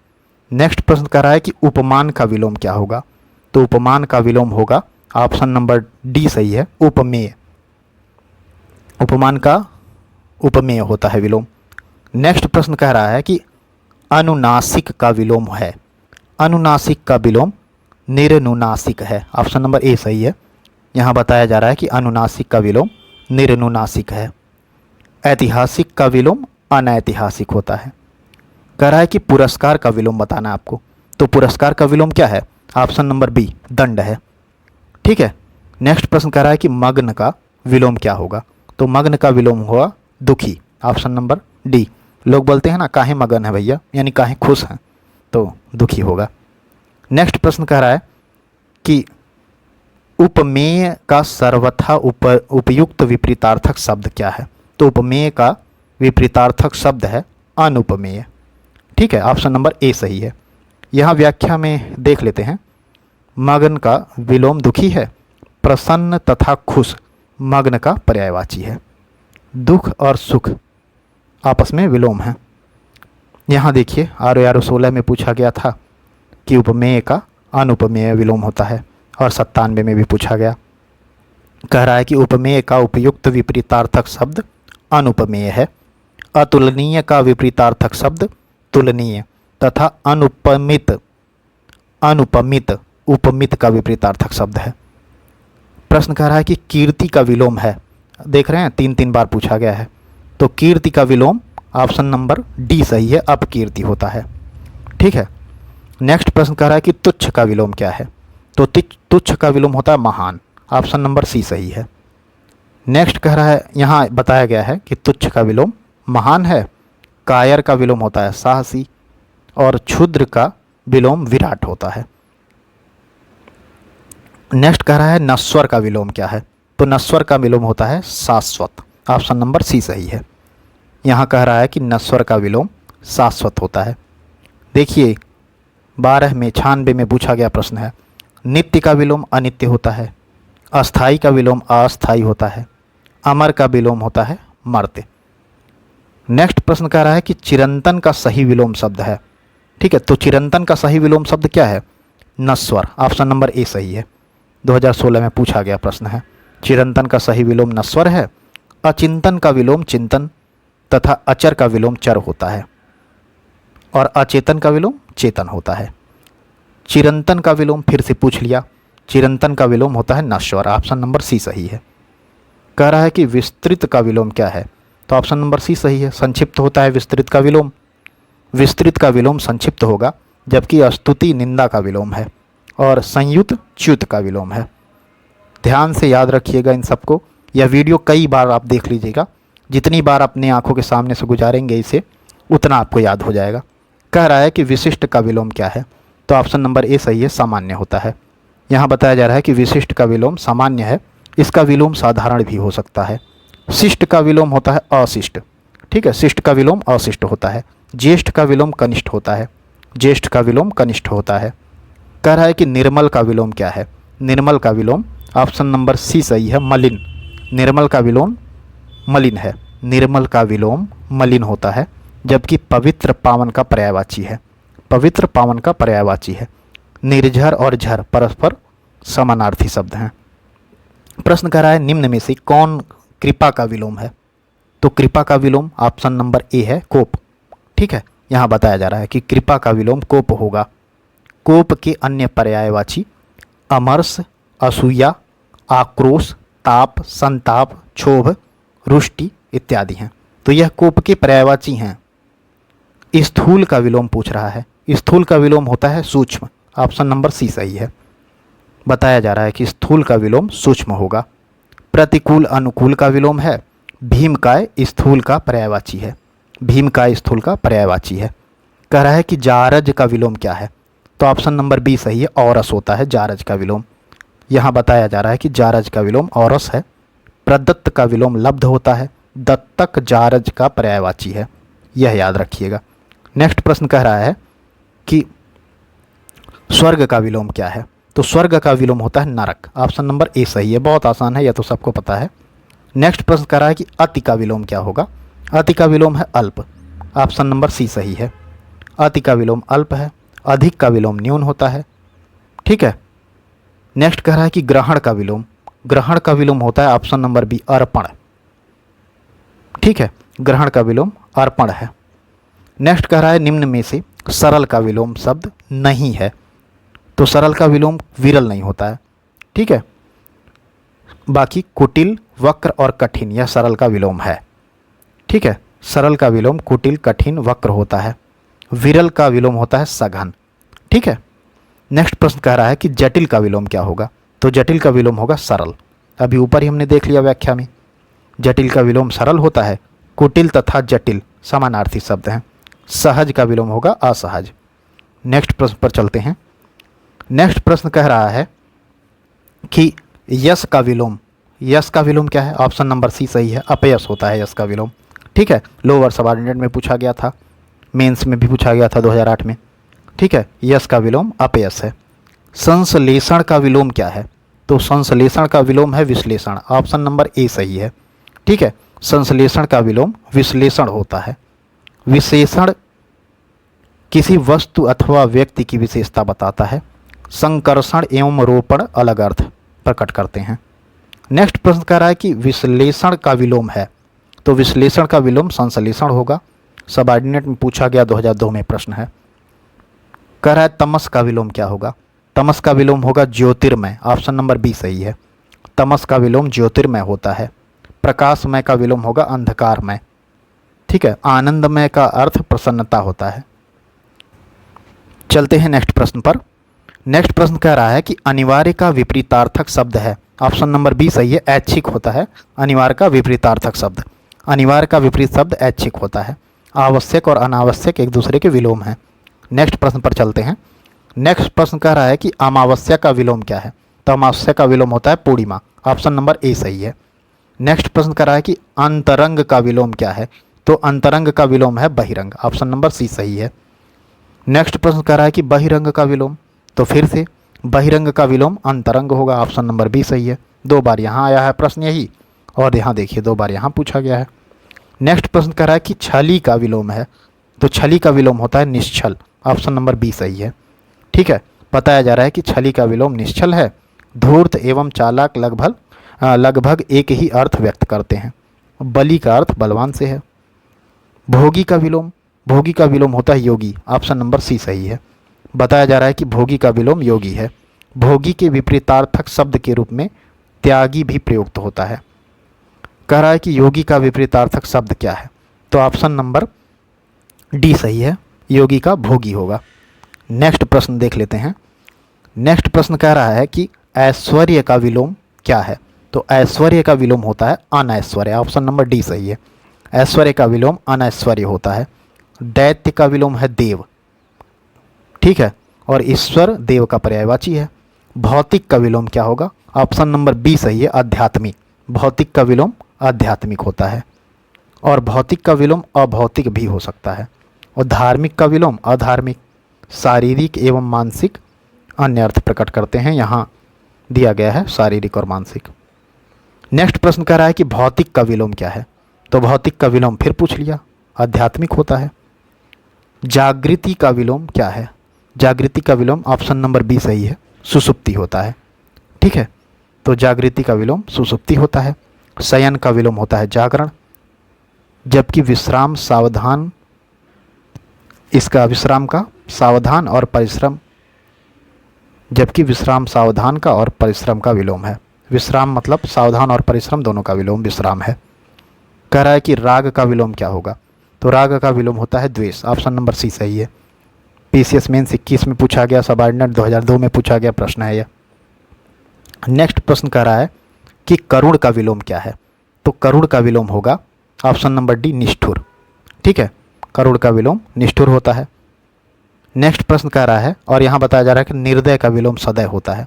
नेक्स्ट प्रश्न कह रहा है कि उपमान का विलोम क्या होगा। तो उपमान का विलोम होगा, ऑप्शन नंबर डी सही है, उपमेय। उपमान का उपमेय होता है विलोम। नेक्स्ट प्रश्न कह रहा है कि अनुनासिक का विलोम है। अनुनासिक का विलोम निरनुनासिक है। ऑप्शन नंबर ए सही है। यहाँ बताया जा रहा है कि अनुनासिक का विलोम निरनुनासिक है। ऐतिहासिक का विलोम अनैतिहासिक होता है। कह रहा है कि पुरस्कार का विलोम बताना है आपको। तो पुरस्कार का विलोम क्या है, ऑप्शन नंबर बी दंड है। ठीक है, नेक्स्ट प्रश्न कह रहा है कि मग्न का विलोम क्या होगा। तो मग्न का विलोम हुआ दुखी। Option number D. लोग बोलते हैं ना काहे मगन है भैया, यानी काहे खुश हैं, तो दुखी होगा। नेक्स्ट प्रश्न कह रहा है कि उपमेय का सर्वथा उपयुक्त विपरीतार्थक शब्द क्या है। तो उपमेय का विपरीतार्थक शब्द है अनुपमेय। ठीक है, ऑप्शन नंबर ए सही है। यहाँ व्याख्या में देख लेते हैं। मग्न का विलोम दुखी है। प्रसन्न तथा खुश मग्न का पर्यायवाची है। दुख और सुख आपस में विलोम है। यहाँ देखिए RO 16 में पूछा गया था कि उपमेय का अनुपमेय विलोम होता है, और 97 में भी पूछा गया। कह रहा है कि उपमेय का उपयुक्त विपरीतार्थक शब्द अनुपमेय है। अतुलनीय का विपरीतार्थक शब्द तुलनीय तथा अनुपमित उपमित का विपरीतार्थक शब्द है। प्रश्न कह रहा है कि कीर्ति का विलोम है। देख रहे हैं 3 बार पूछा गया है। तो कीर्ति का विलोम ऑप्शन नंबर डी सही है, अपकीर्ति होता है। ठीक है, नेक्स्ट प्रश्न कह रहा है कि तुच्छ का विलोम क्या है? तो तुच्छ का विलोम होता है महान। ऑप्शन नंबर सी सही है। नेक्स्ट कह रहा है, यहाँ बताया गया है कि तुच्छ का विलोम महान है, कायर का विलोम होता है साहसी, और क्षुद्र का विलोम विराट होता है। नेक्स्ट कह रहा है नश्वर का विलोम क्या है? तो नश्वर का विलोम होता है शाश्वत। ऑप्शन नंबर सी सही है। यहाँ कह रहा है कि नश्वर का विलोम शाश्वत होता है। देखिए 12 में 96 में पूछा गया प्रश्न है, नित्य का विलोम अनित्य होता है, अस्थाई का विलोम अस्थाई होता है, अमर का विलोम होता है मर्त्य। नेक्स्ट प्रश्न कह रहा है कि चिरंतन का सही विलोम शब्द है। ठीक है, तो चिरंतन का सही विलोम शब्द क्या है? नश्वर। ऑप्शन नंबर ए सही है। 2016 में पूछा गया प्रश्न है। चिरंतन का सही विलोम नश्वर है। अचिंतन का विलोम चिंतन तथा अचर का विलोम चर होता है, और अचेतन का विलोम चेतन होता है। चिरंतन का विलोम फिर से पूछ लिया, चिरंतन का विलोम होता है नश्वर। ऑप्शन नंबर सी सही है। कह रहा है कि विस्तृत का विलोम क्या है? तो ऑप्शन नंबर सी सही है, संक्षिप्त होता है विस्तृत का विलोम। विस्तृत का विलोम संक्षिप्त होगा, जबकि स्तुति निंदा का विलोम है, और संयुत च्युत का विलोम है। ध्यान से याद रखिएगा इन सबको। यह वीडियो कई बार आप देख लीजिएगा, जितनी बार अपनी आंखों के सामने से गुजारेंगे इसे, उतना आपको याद हो जाएगा। कह रहा है कि विशिष्ट का विलोम क्या है? तो ऑप्शन नंबर ए सही है, सामान्य होता है। यहाँ बताया जा रहा है कि विशिष्ट का विलोम सामान्य है, इसका विलोम साधारण भी हो सकता है। शिष्ट का विलोम होता है अशिष्ट। ठीक है, शिष्ट का विलोम अशिष्ट होता है। ज्येष्ठ का विलोम कनिष्ठ होता है, ज्येष्ठ का विलोम कनिष्ठ होता है। कह रहा है कि निर्मल का विलोम क्या है? निर्मल का विलोम ऑप्शन नंबर सी सही है, मलिन। निर्मल का विलोम मलिन है, निर्मल का विलोम मलिन होता है, जबकि पवित्र पावन का पर्यायवाची है। पवित्र पावन का पर्यायवाची है। निर्झर और झर परस्पर समानार्थी शब्द हैं। प्रश्न कह रहा है निम्न में से कौन कृपा का विलोम है? तो कृपा का विलोम ऑप्शन नंबर ए है, कोप। ठीक है, यहाँ बताया जा रहा है कि कृपा का विलोम कोप होगा। कोप के अन्य पर्यायवाची अमर्ष, असूया, आक्रोश, ताप, संताप, क्षोभ, रुष्टि इत्यादि हैं। तो यह कोप के पर्यायवाची हैं। स्थूल का विलोम पूछ रहा है। स्थूल का विलोम होता है सूक्ष्म। ऑप्शन नंबर सी सही है। बताया जा रहा है कि स्थूल का विलोम सूक्ष्म होगा। प्रतिकूल अनुकूल का विलोम है। भीमकाय स्थूल का पर्यायवाची है। भीमकाय स्थूल का पर्यायवाची है। कह रहा है कि जारज का विलोम क्या है? तो ऑप्शन नंबर बी सही है, औरस होता है जारज का विलोम। यहाँ बताया जा रहा है कि जारज का विलोम औरस है। प्रदत्त का विलोम लब्ध होता है। दत्तक जारज का पर्यायवाची है, यह याद रखिएगा। नेक्स्ट प्रश्न कह रहा है कि स्वर्ग का विलोम क्या है? तो स्वर्ग का विलोम होता है नरक। ऑप्शन नंबर ए सही है, बहुत आसान है, यह तो सबको पता है। नेक्स्ट प्रश्न कह रहा है कि अति का विलोम क्या होगा? अति का विलोम है अल्प। ऑप्शन नंबर सी सही है, अति का विलोम अल्प है। अधिक का विलोम न्यून होता है। ठीक है, नेक्स्ट कह रहा है कि ग्रहण का विलोम, ग्रहण का विलोम होता है ऑप्शन नंबर बी, अर्पण। ठीक है, ग्रहण का विलोम अर्पण है। नेक्स्ट कह रहा है निम्न में से सरल का विलोम शब्द नहीं है। तो सरल का विलोम विरल नहीं होता है। ठीक है, बाकी कुटिल, वक्र और कठिन यह सरल का विलोम है। ठीक है, सरल का विलोम कुटिल, कठिन, वक्र होता है। विरल का विलोम होता है सघन। ठीक है, नेक्स्ट प्रश्न कह रहा है कि जटिल का विलोम क्या होगा? तो जटिल का विलोम होगा सरल। अभी ऊपर ही हमने देख लिया व्याख्या में, जटिल का विलोम सरल होता है। कुटिल तथा जटिल समानार्थी शब्द हैं। सहज का विलोम होगा असहज। नेक्स्ट प्रश्न पर चलते हैं। नेक्स्ट प्रश्न कह रहा है कि यश का विलोम, यश का विलोम क्या है? ऑप्शन नंबर सी सही है, अपयश होता है यश का विलोम। ठीक है, लोअर सबऑर्डिनेट में पूछा गया था, मेंस में भी पूछा गया था 2008 में। ठीक है, यश का विलोम अपयश है। संश्लेषण का विलोम क्या है? तो संश्लेषण का विलोम है विश्लेषण। ऑप्शन नंबर ए सही है। ठीक है, संश्लेषण का विलोम विश्लेषण होता है। विशेषण किसी वस्तु अथवा व्यक्ति की विशेषता बताता है। संकर्षण एवं रोपण अलग अर्थ प्रकट करते हैं। नेक्स्ट प्रश्न कह रहा है कि विश्लेषण का विलोम है। तो विश्लेषण का विलोम संश्लेषण होगा। सबऑर्डिनेट में पूछा गया 2002 में प्रश्न है। कह रहा है तमस का विलोम क्या होगा? तमस का विलोम होगा ज्योतिर्मय। ऑप्शन नंबर बी सही है, तमस का विलोम ज्योतिर्मय होता है। प्रकाशमय का विलोम होगा अंधकारमय। ठीक है, आनंदमय का अर्थ प्रसन्नता होता है। चलते हैं नेक्स्ट प्रश्न पर। नेक्स्ट प्रश्न कह रहा है कि अनिवार्य का विपरीतार्थक शब्द है। ऑप्शन नंबर बी सही है, ऐच्छिक होता है अनिवार्य का विपरीतार्थक शब्द। अनिवार्य का विपरीत शब्द ऐच्छिक होता है। आवश्यक और अनावश्यक एक दूसरे के विलोम हैं। नेक्स्ट प्रश्न पर चलते हैं। नेक्स्ट प्रश्न कह रहा है कि अमावस्या का विलोम क्या है। तो अमावस्या का विलोम होता है पूर्णिमा। ऑप्शन नंबर ए सही है। नेक्स्ट प्रश्न कह रहा है कि अंतरंग का विलोम क्या है। तो अंतरंग का विलोम है बहिरंग। ऑप्शन नंबर सी सही है। नेक्स्ट प्रश्न कह रहा है कि बहिरंग का विलोम, तो फिर से बहिरंग का विलोम अंतरंग होगा। ऑप्शन नंबर बी सही है। 2 बार यहाँ आया है प्रश्न यही, और यहाँ देखिए 2 बार यहाँ पूछा गया है। नेक्स्ट प्रश्न कह रहा है कि छली का विलोम है। तो छली का विलोम होता है निश्छल। ऑप्शन नंबर बी सही है। ठीक है, बताया जा रहा है कि छली का विलोम निश्छल है। धूर्त एवं चालाक लगभग एक ही अर्थ व्यक्त करते हैं। बलि का अर्थ बलवान से है। भोगी का विलोम होता है योगी। ऑप्शन नंबर सी सही है। बताया जा रहा है कि भोगी का विलोम योगी है। भोगी के विपरीतार्थक शब्द के रूप में त्यागी भी प्रयुक्त होता है। कह रहा है कि योगी का विपरीतार्थक शब्द क्या है। तो ऑप्शन नंबर डी सही है, योगी का भोगी होगा। नेक्स्ट प्रश्न देख लेते हैं। नेक्स्ट प्रश्न कह रहा है कि ऐश्वर्य का विलोम क्या है। तो ऐश्वर्य का विलोम होता है अनैश्वर्य। ऑप्शन नंबर डी सही है। ऐश्वर्य का विलोम अनैश्वर्य होता है। दैत्य का विलोम है देव। ठीक है, और ईश्वर देव का पर्यायवाची है। भौतिक का विलोम क्या होगा। ऑप्शन नंबर बी सही है, आध्यात्मिक। भौतिक का विलोम आध्यात्मिक होता है। और भौतिक का विलोम अभौतिक भी हो सकता है। और धार्मिक का विलोम अधार्मिक। शारीरिक एवं मानसिक अन्य अर्थ प्रकट करते हैं। यहाँ दिया गया है शारीरिक और मानसिक। नेक्स्ट प्रश्न कह रहा है कि भौतिक का विलोम क्या है। तो भौतिक का विलोम फिर पूछ लिया, आध्यात्मिक होता है। जागृति का विलोम क्या है। जागृति का विलोम ऑप्शन नंबर बी सही है, सुसुप्ति होता है। ठीक है, तो जागृति का विलोम सुसुप्ति होता है। शयन का विलोम होता है जागरण। जबकि विश्राम सावधान, इसका विश्राम का सावधान और परिश्रम, जबकि विश्राम सावधान का और परिश्रम का विलोम है। विश्राम मतलब सावधान और परिश्रम दोनों का विलोम विश्राम है। कह रहा है कि राग का विलोम क्या होगा। तो राग का विलोम होता है द्वेष। ऑप्शन नंबर सी सही है। पीसीएस मेंस 21 में पूछा गया, सबऑर्डिनेट 2002 में पूछा गया प्रश्न है यह। नेक्स्ट प्रश्न कह रहा है कि करुण का विलोम क्या है। तो करुण का विलोम होगा ऑप्शन नंबर डी निष्ठुर। ठीक है, करुण का विलोम निष्ठुर होता है। नेक्स्ट प्रश्न कह रहा है, और यहाँ बताया जा रहा है कि निर्दय का विलोम सदय होता है।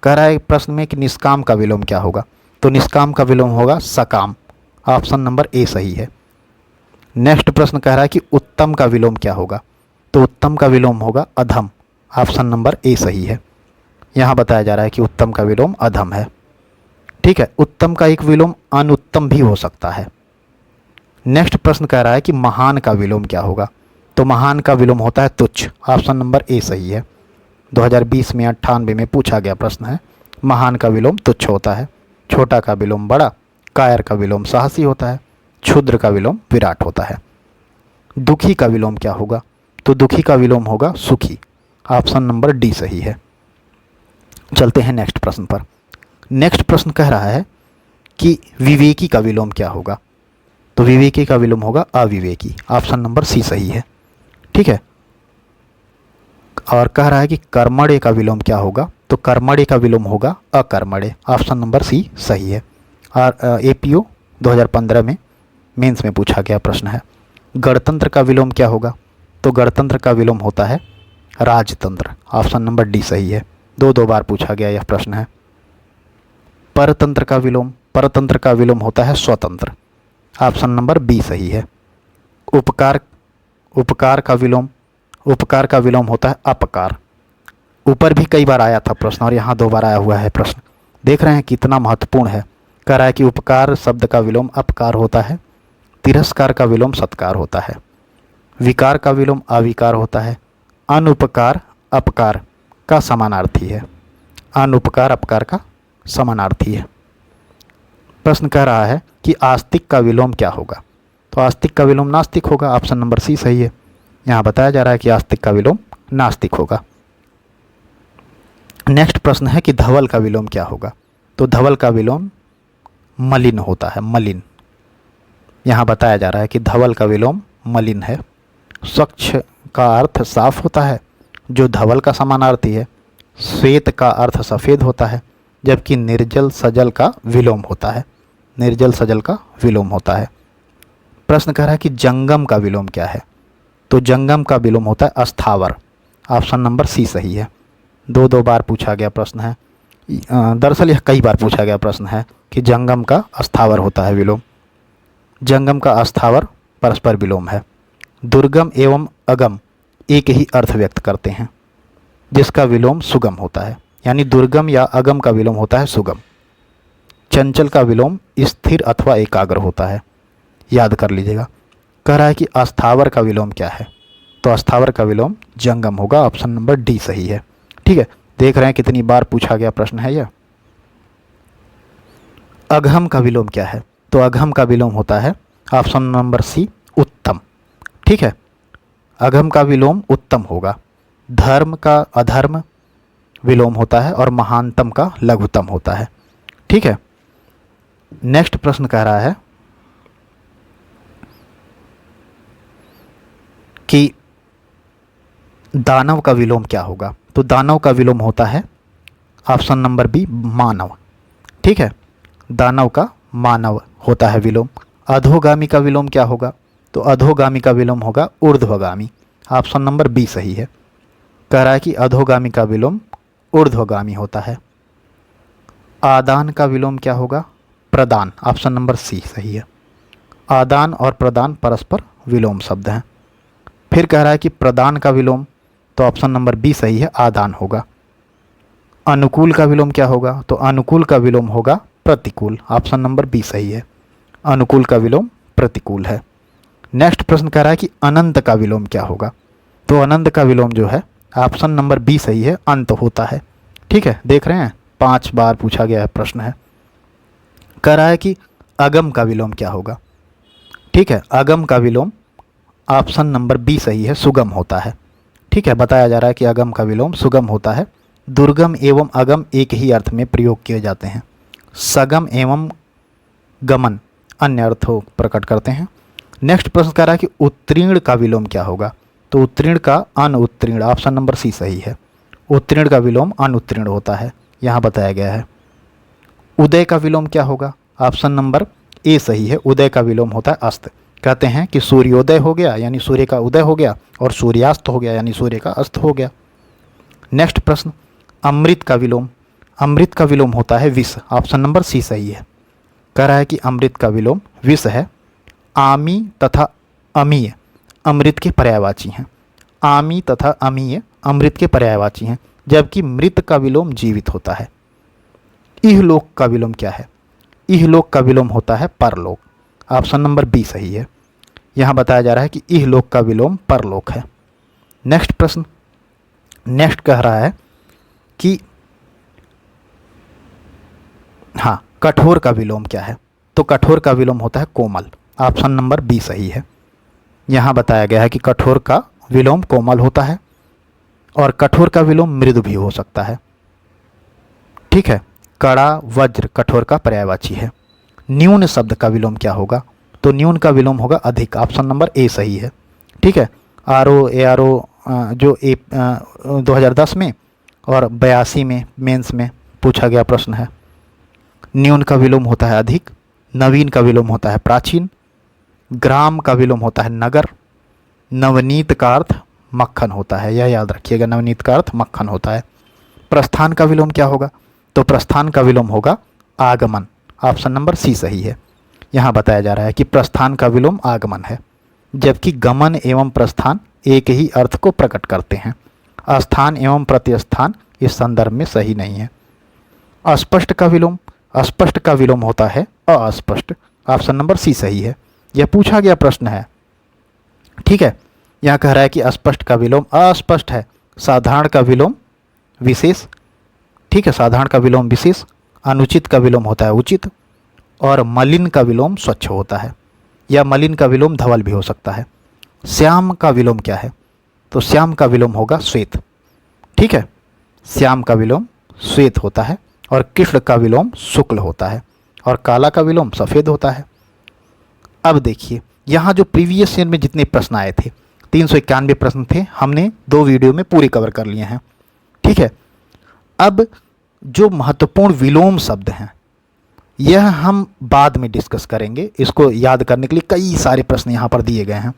कह रहा है प्रश्न में कि निष्काम का विलोम क्या होगा। तो निष्काम का विलोम होगा सकाम। ऑप्शन नंबर ए सही है। नेक्स्ट प्रश्न कह रहा है कि उत्तम का विलोम क्या होगा। तो उत्तम का विलोम होगा अधम। ऑप्शन नंबर ए सही है। यहाँ बताया जा रहा है कि उत्तम का विलोम अधम है। ठीक है, उत्तम का एक विलोम अनुत्तम भी हो सकता है। नेक्स्ट प्रश्न कह रहा है कि महान का विलोम क्या होगा। तो महान का विलोम होता है तुच्छ। ऑप्शन नंबर ए सही है। 2020 में 98 में पूछा गया प्रश्न है। महान का विलोम तुच्छ होता है। छोटा का विलोम बड़ा। कायर का विलोम साहसी होता है। क्षुद्र का विलोम विराट होता है। दुखी का विलोम क्या होगा। तो दुखी का विलोम होगा सुखी। ऑप्शन नंबर डी सही है। चलते हैं नेक्स्ट प्रश्न पर। नेक्स्ट प्रश्न कह रहा है कि विवेकी का विलोम क्या होगा। तो विवेकी का विलोम होगा अविवेकी। ऑप्शन नंबर सी सही है। ठीक है, और कह रहा है कि कर्मण्य का विलोम क्या होगा। तो कर्मण्य का विलोम होगा अकर्मण्य। ऑप्शन नंबर सी सही है। और एपीओ 2015 में मेंस में पूछा गया प्रश्न है। गणतंत्र का विलोम क्या होगा। तो गणतंत्र का विलोम होता है राजतंत्र। ऑप्शन नंबर डी सही है। 2 बार पूछा गया यह प्रश्न है। परतंत्र का विलोम होता है स्वतंत्र। ऑप्शन नंबर बी सही है। उपकार का विलोम होता है अपकार। ऊपर भी कई बार आया था प्रश्न, और यहाँ 2 बार आया हुआ है प्रश्न। देख रहे हैं कितना महत्वपूर्ण है। कह रहा है कि उपकार शब्द का विलोम अपकार होता है। तिरस्कार का विलोम सत्कार होता है। विकार का विलोम अविकार होता है। अनुपकार अपकार का समानार्थी है। अनुपकार अपकार का समानार्थी है। प्रश्न कह रहा है कि आस्तिक का विलोम क्या होगा। तो आस्तिक का विलोम नास्तिक होगा। ऑप्शन नंबर सी सही है। यहाँ बताया जा रहा है कि आस्तिक का विलोम नास्तिक होगा। नेक्स्ट प्रश्न है कि धवल का विलोम क्या होगा। तो धवल का विलोम मलिन होता है, मलिन। यहाँ बताया जा रहा है कि धवल का विलोम मलिन है। स्वच्छ का अर्थ साफ होता है। जो धवल का समानार्थी है। श्वेत का अर्थ सफ़ेद होता है, जबकि निर्जल सजल का विलोम होता है। निर्जल सजल का विलोम होता है। प्रश्न कह रहा है कि जंगम का विलोम क्या है? तो जंगम का विलोम होता है अस्थावर। ऑप्शन नंबर सी सही है। दो बार पूछा गया प्रश्न है, दरअसल यह कई बार पूछा गया प्रश्न है कि जंगम का अस्थावर होता है विलोम। जंगम का अस्थावर परस्पर विलोम है। दुर्गम एवं अगम एक ही अर्थ व्यक्त करते हैं, जिसका विलोम सुगम होता है, यानी दुर्गम या अगम का विलोम होता है सुगम। चंचल का विलोम स्थिर अथवा एकाग्र होता है, याद कर लीजिएगा। कह रहा है कि अस्थावर का विलोम क्या है? तो अस्थावर का विलोम जंगम होगा। ऑप्शन नंबर डी सही है। ठीक है, देख रहे हैं कितनी बार पूछा गया प्रश्न है यह। अघम का विलोम क्या है? तो अघम का विलोम होता है ऑप्शन नंबर सी उत्तम। ठीक है, अघम का विलोम उत्तम होगा। धर्म का अधर्म विलोम होता है और महानतम का लघुतम होता है। ठीक है, नेक्स्ट प्रश्न कह रहा है कि दानव का विलोम क्या होगा? तो दानव का विलोम होता है ऑप्शन नंबर बी मानव। ठीक है, दानव का मानव होता है विलोम। अधोगामी का विलोम क्या होगा? तो अधोगामी का विलोम होगा ऊर्ध्वगामी। ऑप्शन नंबर बी सही है। कह रहा है कि अधोगामी का विलोम ऊर्ध्वगामी होता है। आदान का विलोम क्या होगा? प्रदान। ऑप्शन नंबर सी सही है। आदान और प्रदान परस्पर विलोम शब्द हैं। फिर कह रहा है कि प्रदान का विलोम, तो ऑप्शन नंबर बी सही है, आदान होगा। अनुकूल का विलोम क्या होगा? तो अनुकूल का विलोम होगा प्रतिकूल। ऑप्शन नंबर बी सही है, अनुकूल का विलोम प्रतिकूल है। नेक्स्ट प्रश्न कह रहा है कि अनंत का विलोम क्या होगा? तो अनंत का विलोम जो है ऑप्शन नंबर बी सही है, अंत होता है। ठीक है, देख रहे हैं 5 बार पूछा गया है प्रश्न है। कह रहा है कि अगम का विलोम क्या होगा? ठीक है, अगम का विलोम ऑप्शन नंबर बी सही है, सुगम होता है। ठीक है, बताया जा रहा है कि अगम का विलोम सुगम होता है। दुर्गम एवं अगम एक ही अर्थ में प्रयोग किए जाते हैं। सगम एवं गमन अन्य अर्थों प्रकट करते हैं। नेक्स्ट प्रश्न कह रहा है कि उत्तीर्ण का विलोम क्या होगा? तो उत्तीर्ण का अनुत्तीर्ण। ऑप्शन नंबर सी सही है, उत्तीर्ण का विलोम अनुत्तीर्ण होता है, यहाँ बताया गया है। उदय का विलोम क्या होगा? ऑप्शन नंबर ए सही है, उदय का विलोम होता है अस्त। कहते हैं कि सूर्योदय हो गया यानी सूर्य का उदय हो गया, और सूर्यास्त हो गया यानी सूर्य का अस्त हो गया। नेक्स्ट प्रश्न, अमृत का विलोम। अमृत का विलोम होता है विष। ऑप्शन नंबर सी सही है। कह रहा है कि अमृत का विलोम विष है। आमी तथा अमीय अमृत के पर्यायवाची हैं। आमी तथा अमीय अमृत के पर्यायवाची हैं, जबकि मृत का विलोम जीवित होता है। इहलोक का विलोम क्या है? इहलोक का विलोम होता है परलोक। ऑप्शन नंबर बी सही है। यहाँ बताया जा रहा है कि इहलोक का विलोम परलोक है। नेक्स्ट प्रश्न, नेक्स्ट कह रहा है कि हाँ, कठोर का विलोम क्या है? तो कठोर का विलोम होता है कोमल। ऑप्शन नंबर बी सही है। यहाँ बताया गया है कि कठोर का विलोम कोमल होता है, और कठोर का विलोम मृदु भी हो सकता है। ठीक है, कड़ा वज्र कठोर का पर्यायवाची है। न्यून शब्द का विलोम क्या होगा? तो न्यून का विलोम होगा अधिक। ऑप्शन नंबर ए सही है। ठीक है, ARO जो 2010 में और 82 में मेंस में पूछा गया प्रश्न है। न्यून का विलोम होता है अधिक। नवीन का विलोम होता है प्राचीन। ग्राम का विलोम होता है नगर। नवनीत का अर्थ मक्खन होता है, यह याद रखिएगा, नवनीत का अर्थ मक्खन होता है। प्रस्थान का विलोम क्या होगा? तो प्रस्थान का विलोम होगा आगमन। ऑप्शन नंबर सी सही है। यहाँ बताया जा रहा है कि प्रस्थान का विलोम आगमन है, जबकि गमन एवं प्रस्थान एक ही अर्थ को प्रकट करते हैं। अस्थान एवं प्रतिस्थान इस संदर्भ में सही नहीं है। अस्पष्ट का विलोम, अस्पष्ट का विलोम होता है अस्पष्ट। ऑप्शन नंबर सी सही है, यह पूछा गया प्रश्न है। ठीक है, यहाँ कह रहा है कि अस्पष्ट का विलोम अस्पष्ट है। साधारण का विलोम विशेष। ठीक है, साधारण का विलोम विशेष। अनुचित का विलोम होता है उचित, और मलिन का विलोम स्वच्छ होता है, या मलिन का विलोम धवल भी हो सकता है। श्याम का विलोम क्या है? तो श्याम का विलोम होगा श्वेत। ठीक है, श्याम का विलोम श्वेत होता है, और कृष्ण का विलोम शुक्ल होता है, और काला का विलोम सफ़ेद होता है। अब देखिए, यहाँ जो प्रीवियस ईयर में जितने प्रश्न आए थे, 391 प्रश्न थे, हमने 2 वीडियो में पूरे कवर कर लिए हैं। ठीक है, अब जो महत्वपूर्ण विलोम शब्द हैं यह हम बाद में डिस्कस करेंगे। इसको याद करने के लिए कई सारे प्रश्न यहाँ पर दिए गए हैं।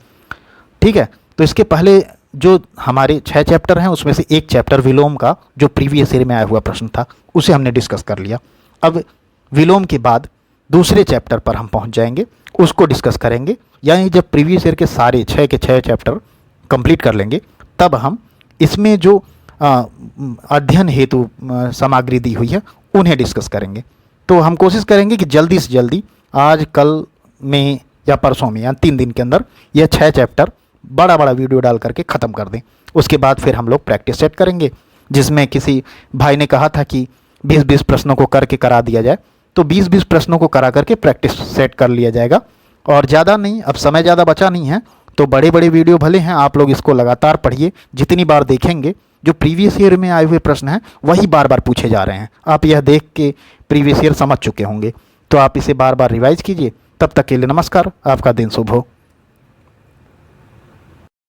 ठीक है, तो इसके पहले जो हमारे 6 चैप्टर हैं उसमें से एक चैप्टर विलोम का जो प्रीवियस ईयर में आया हुआ प्रश्न था उसे हमने डिस्कस कर लिया। अब विलोम के बाद दूसरे चैप्टर पर हम पहुंच जाएंगे, उसको डिस्कस करेंगे। यानी जब प्रीवियस ईयर के सारे 6 के 6 चैप्टर कंप्लीट कर लेंगे तब हम इसमें जो अध्ययन हेतु सामग्री दी हुई है उन्हें डिस्कस करेंगे। तो हम कोशिश करेंगे कि जल्दी से जल्दी आज कल में या परसों में या 3 दिन के अंदर यह 6 चैप्टर बड़ा बड़ा वीडियो डाल करके ख़त्म कर दें। उसके बाद फिर हम लोग प्रैक्टिस सेट करेंगे, जिसमें किसी भाई ने कहा था कि 20-20 प्रश्नों को करके करा दिया जाए, तो 20-20 प्रश्नों को करा करके प्रैक्टिस सेट कर लिया जाएगा। और ज़्यादा नहीं, अब समय ज़्यादा बचा नहीं है, तो बड़े बड़े वीडियो भले हैं, आप लोग इसको लगातार पढ़िए। जितनी बार देखेंगे जो प्रीवियस ईयर में आए हुए प्रश्न हैं वही बार बार पूछे जा रहे हैं। आप यह देख के प्रीवियस ईयर समझ चुके होंगे, तो आप इसे बार बार रिवाइज कीजिए। तब तक के लिए नमस्कार, आपका दिन शुभ हो।